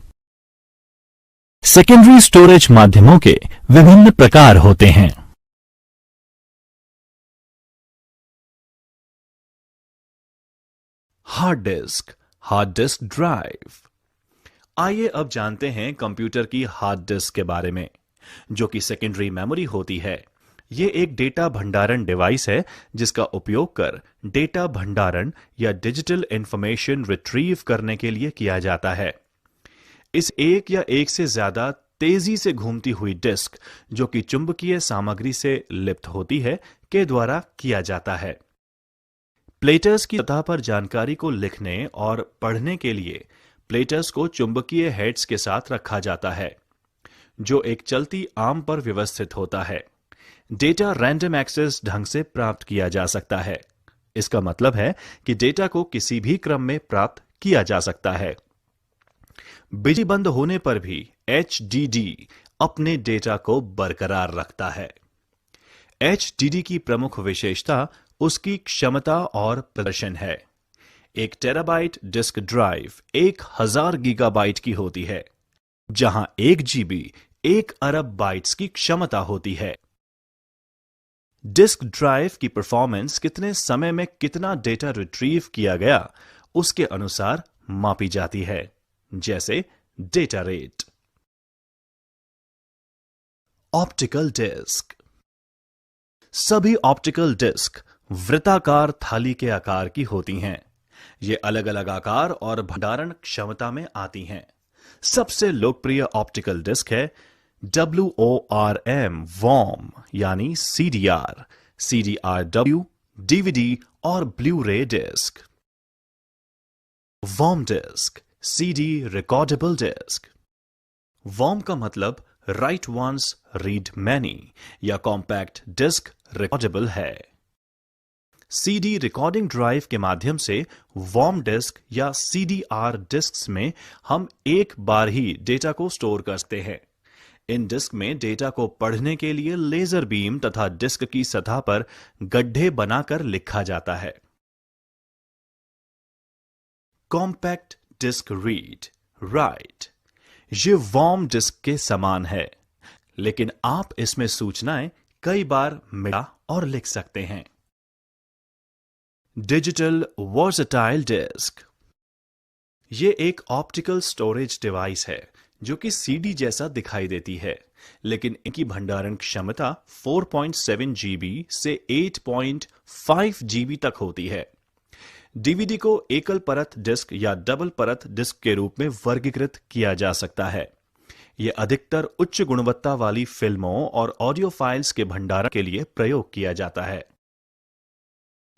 सेकेंडरी स्टोरेज माध्यमों के विभिन्न प्रकार होते हैं। Hard disk drive. आइए अब जानते हैं कंप्यूटर की हार्ड डिस्क के बारे में, जो कि सेकेंडरी मेमोरी होती है। यह एक डेटा भंडारण डिवाइस है जिसका उपयोग कर डेटा भंडारण या डिजिटल इंफॉर्मेशन रिट्रीव करने के लिए किया जाता है। इस एक या एक से ज्यादा तेजी से घूमती हुई डिस्क, जो कि चुंबकीय सामग्री से लिप्त होती है, के द्वारा किया जाता है। प्लेटर्स की सतह पर जानकारी को लिखने और पढ़ने के लिए प्लेटर्स को चुंबकीय हेड्स के साथ रखा जाता है, जो एक चलती आर्म पर व्यवस्थित होता है। डेटा रैंडम एक्सेस ढंग से प्राप्त किया जा सकता है। इसका मतलब है कि डेटा को किसी भी क्रम में प्राप्त किया जा सकता है। बिजली बंद होने पर भी एचडीडी अपने डेटा को बरकरार रखता है। एचडीडी की प्रमुख विशेषता उसकी क्षमता और प्रदर्शन है। 1 टेराबाइट डिस्क ड्राइव 1000 गीगाबाइट की होती है, जहां 1 जीबी 1 अरब बाइट्स की क्षमता होती है। डिस्क ड्राइव की परफॉर्मेंस कितने समय में कितना डेटा रिट्रीव किया गया उसके अनुसार मापी जाती है, जैसे डेटा रेट। Optical disc. सभी ऑप्टिकल डिस्क वृत्ताकार थाली के आकार की होती हैं। ये अलग अलग आकार और भंडारण क्षमता में आती हैं। सबसे लोकप्रिय ऑप्टिकल डिस्क है WORM वॉर्म यानी CDR, CDRW, DVD और blu-ray disc. Worm disc, CD recordable disc. Worm का मतलब राइट वंस रीड मैनी या कॉम्पैक्ट डिस्क रिकॉर्डेबल है। CD रिकॉर्डिंग ड्राइव के माध्यम से वॉर्म डिस्क या CDR डिस्क्स में हम एक बार ही डेटा को स्टोर कर सकते हैं। इन डिस्क में डेटा को पढ़ने के लिए लेजर बीम तथा डिस्क की सतह पर गड्ढे बनाकर लिखा जाता है। Compact disc read write. ये वॉर्म डिस्क के समान है, लेकिन आप इसमें सूचनाएं कई बार मिटा और लिख सकते हैं। Digital versatile disc. ये एक ऑप्टिकल स्टोरेज डिवाइस है जो कि CD जैसा दिखाई देती है, लेकिन इनकी भंडारण क्षमता 4.7 GB से 8.5 GB तक होती है। DVD को एकल परत डिस्क या डबल परत डिस्क के रूप में वर्गीकृत किया जा सकता है। ये अधिकतर उच्च गुणवत्ता वाली फिल्मों और ऑडियो फाइल्स के भंडारण के लिए प्रयोग किया जाता है।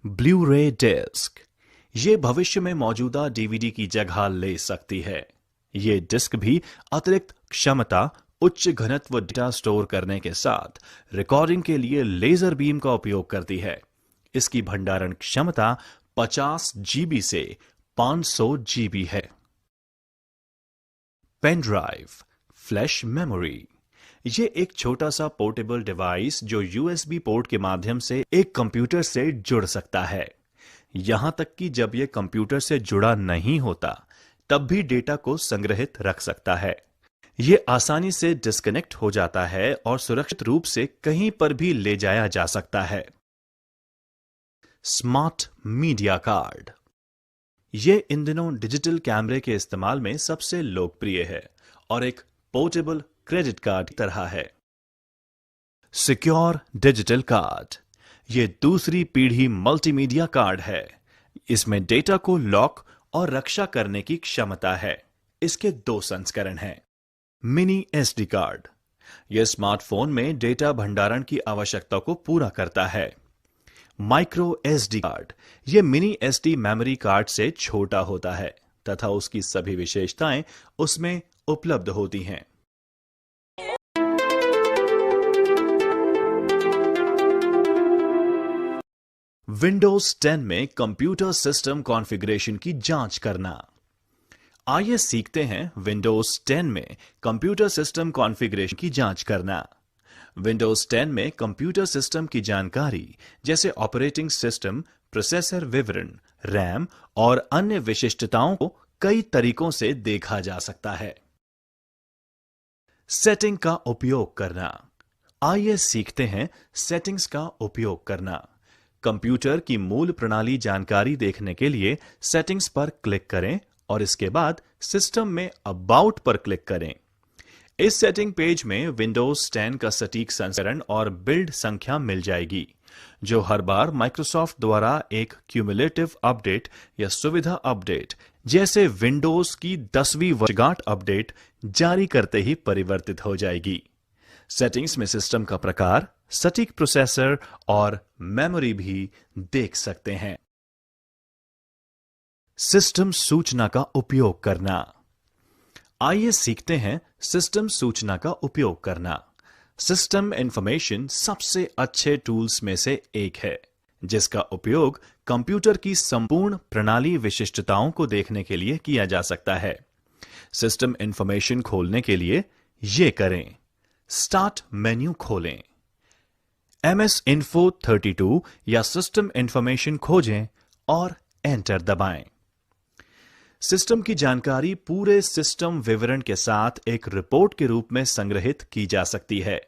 ब्लू रे डिस्क, ये भविष्य में मौजूदा डीवीडी की जगह ले सकती है। ये डिस्क भी अतिरिक्त क्षमता, उच्च घनत्व डेटा स्टोर करने के साथ रिकॉर्डिंग के लिए लेजर बीम का उपयोग करती है। इसकी भंडारण क्षमता 50 जीबी से 500 जीबी है। पेन ड्राइव, फ्लैश मेमोरी, ये एक छोटा सा पोर्टेबल डिवाइस जो यूएसबी पोर्ट के माध्यम से एक कंप्यूटर से जुड़ सकता है। यहां तक कि जब यह कंप्यूटर से जुड़ा नहीं होता तब भी डेटा को संग्रहित रख सकता है। यह आसानी से डिस्कनेक्ट हो जाता है और सुरक्षित रूप से कहीं पर भी ले जाया जा सकता है। स्मार्ट मीडिया कार्ड, यह इन दिनों डिजिटल कैमरे के इस्तेमाल में सबसे लोकप्रिय है और एक पोर्टेबल क्रेडिट कार्ड की तरह है। सिक्योर डिजिटल कार्ड, यह दूसरी पीढ़ी मल्टीमीडिया कार्ड है। इसमें डेटा को लॉक और रक्षा करने की क्षमता है। इसके 2 संस्करण हैं। मिनी एसडी कार्ड, यह स्मार्टफोन में डेटा भंडारण की आवश्यकता को पूरा करता है। माइक्रो एसडी कार्ड, यह मिनी एसडी मेमोरी कार्ड से छोटा होता है तथा उसकी सभी विशेषताएं उसमें उपलब्ध होती हैं। विंडोज 10 में कंप्यूटर सिस्टम कॉन्फ़िगरेशन की जांच करना। आइए सीखते हैं विंडोज 10 में कंप्यूटर सिस्टम कॉन्फ़िगरेशन की जांच करना। विंडोज 10 में कंप्यूटर सिस्टम की जानकारी जैसे ऑपरेटिंग सिस्टम, प्रोसेसर विवरण, रैम और अन्य विशिष्टताओं को कई तरीकों से देखा जा सकता है। सेटिंग का उपयोग करना। आइए सीखते हैं सेटिंग्स का उपयोग करना। कंप्यूटर की मूल प्रणाली जानकारी देखने के लिए सेटिंग्स पर क्लिक करें और इसके बाद सिस्टम में अबाउट पर क्लिक करें। इस सेटिंग पेज में विंडोज 10 का सटीक संस्करण और बिल्ड संख्या मिल जाएगी, जो हर बार माइक्रोसॉफ्ट द्वारा एक क्यूमुलेटिव अपडेट या सुविधा अपडेट जैसे विंडोज की 10वीं वर्षगांठ अपडेट जारी करते ही परिवर्तित हो जाएगी। सेटिंग्स में सिस्टम का प्रकार, सटीक प्रोसेसर और मेमोरी भी देख सकते हैं। सिस्टम सूचना का उपयोग करना। आइए सीखते हैं सिस्टम सूचना का उपयोग करना। सिस्टम इंफॉर्मेशन सबसे अच्छे टूल्स में से एक है, जिसका उपयोग कंप्यूटर की संपूर्ण प्रणाली विशिष्टताओं को देखने के लिए किया जा सकता है। सिस्टम इंफॉर्मेशन खोलने के लिए यह करें। स्टार्ट मेन्यू खोलें, MS Info 32 या सिस्टम इंफॉर्मेशन खोजें और एंटर दबाएं। सिस्टम की जानकारी पूरे सिस्टम विवरण के साथ एक रिपोर्ट के रूप में संग्रहित की जा सकती है।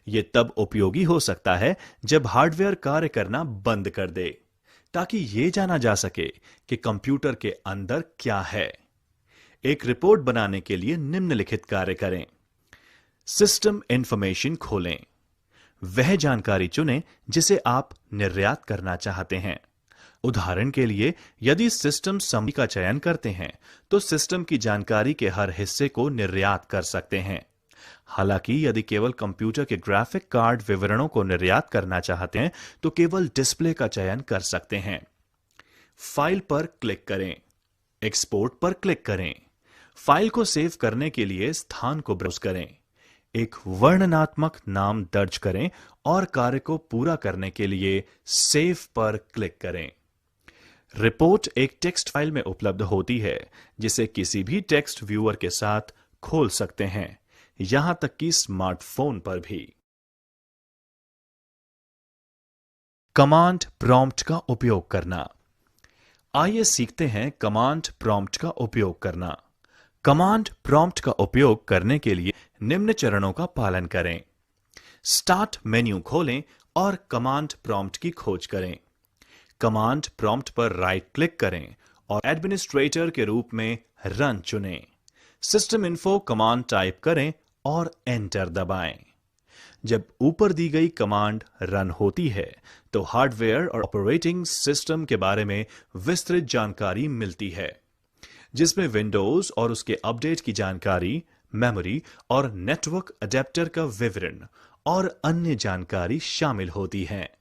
यह तब उपयोगी हो सकता है जब हार्डवेयर कार्य करना बंद कर दे, ताकि यह जाना जा सके कि कंप्यूटर के अंदर क्या है। एक रिपोर्ट बनाने के लिए निम्नलिखित कार्य करें। सिस्टम इंफॉर्मेशन खोलें, वह जानकारी चुनें जिसे आप निर्यात करना चाहते हैं। उदाहरण के लिए, यदि सिस्टम समरी का चयन करते हैं तो सिस्टम की जानकारी के हर हिस्से को निर्यात कर सकते हैं। हालांकि यदि केवल कंप्यूटर के ग्राफिक कार्ड विवरणों को निर्यात करना चाहते हैं तो केवल डिस्प्ले का चयन कर सकते हैं। फाइल पर क्लिक करें, एक्सपोर्ट पर क्लिक करें। फाइल को सेव करने के लिए स्थान को ब्राउज करें, एक वर्णनात्मक नाम दर्ज करें और कार्य को पूरा करने के लिए सेव पर क्लिक करें। रिपोर्ट एक टेक्स्ट फाइल में उपलब्ध होती है, जिसे किसी भी टेक्स्ट व्यूअर के साथ खोल सकते हैं, यहां तक कि स्मार्टफोन पर भी। कमांड प्रॉम्प्ट का उपयोग करना। आइए सीखते हैं कमांड प्रॉम्प्ट का उपयोग करना। कमांड प्रॉम्प्ट का उपयोग करने के लिए निम्न चरणों का पालन करें। स्टार्ट मेन्यू खोलें और कमांड प्रॉम्प्ट की खोज करें। कमांड प्रॉम्प्ट पर राइट क्लिक करें और एडमिनिस्ट्रेटर के रूप में रन चुनें। सिस्टम इन्फो कमांड टाइप करें और एंटर दबाएं। जब ऊपर दी गई कमांड रन होती है तो हार्डवेयर और ऑपरेटिंग सिस्टम के बारे में विस्तृत जानकारी मिलती है, जिसमें विंडोज और उसके अपडेट की जानकारी, मेमोरी और नेटवर्क अडेप्टर का विवरण और अन्य जानकारी शामिल होती है।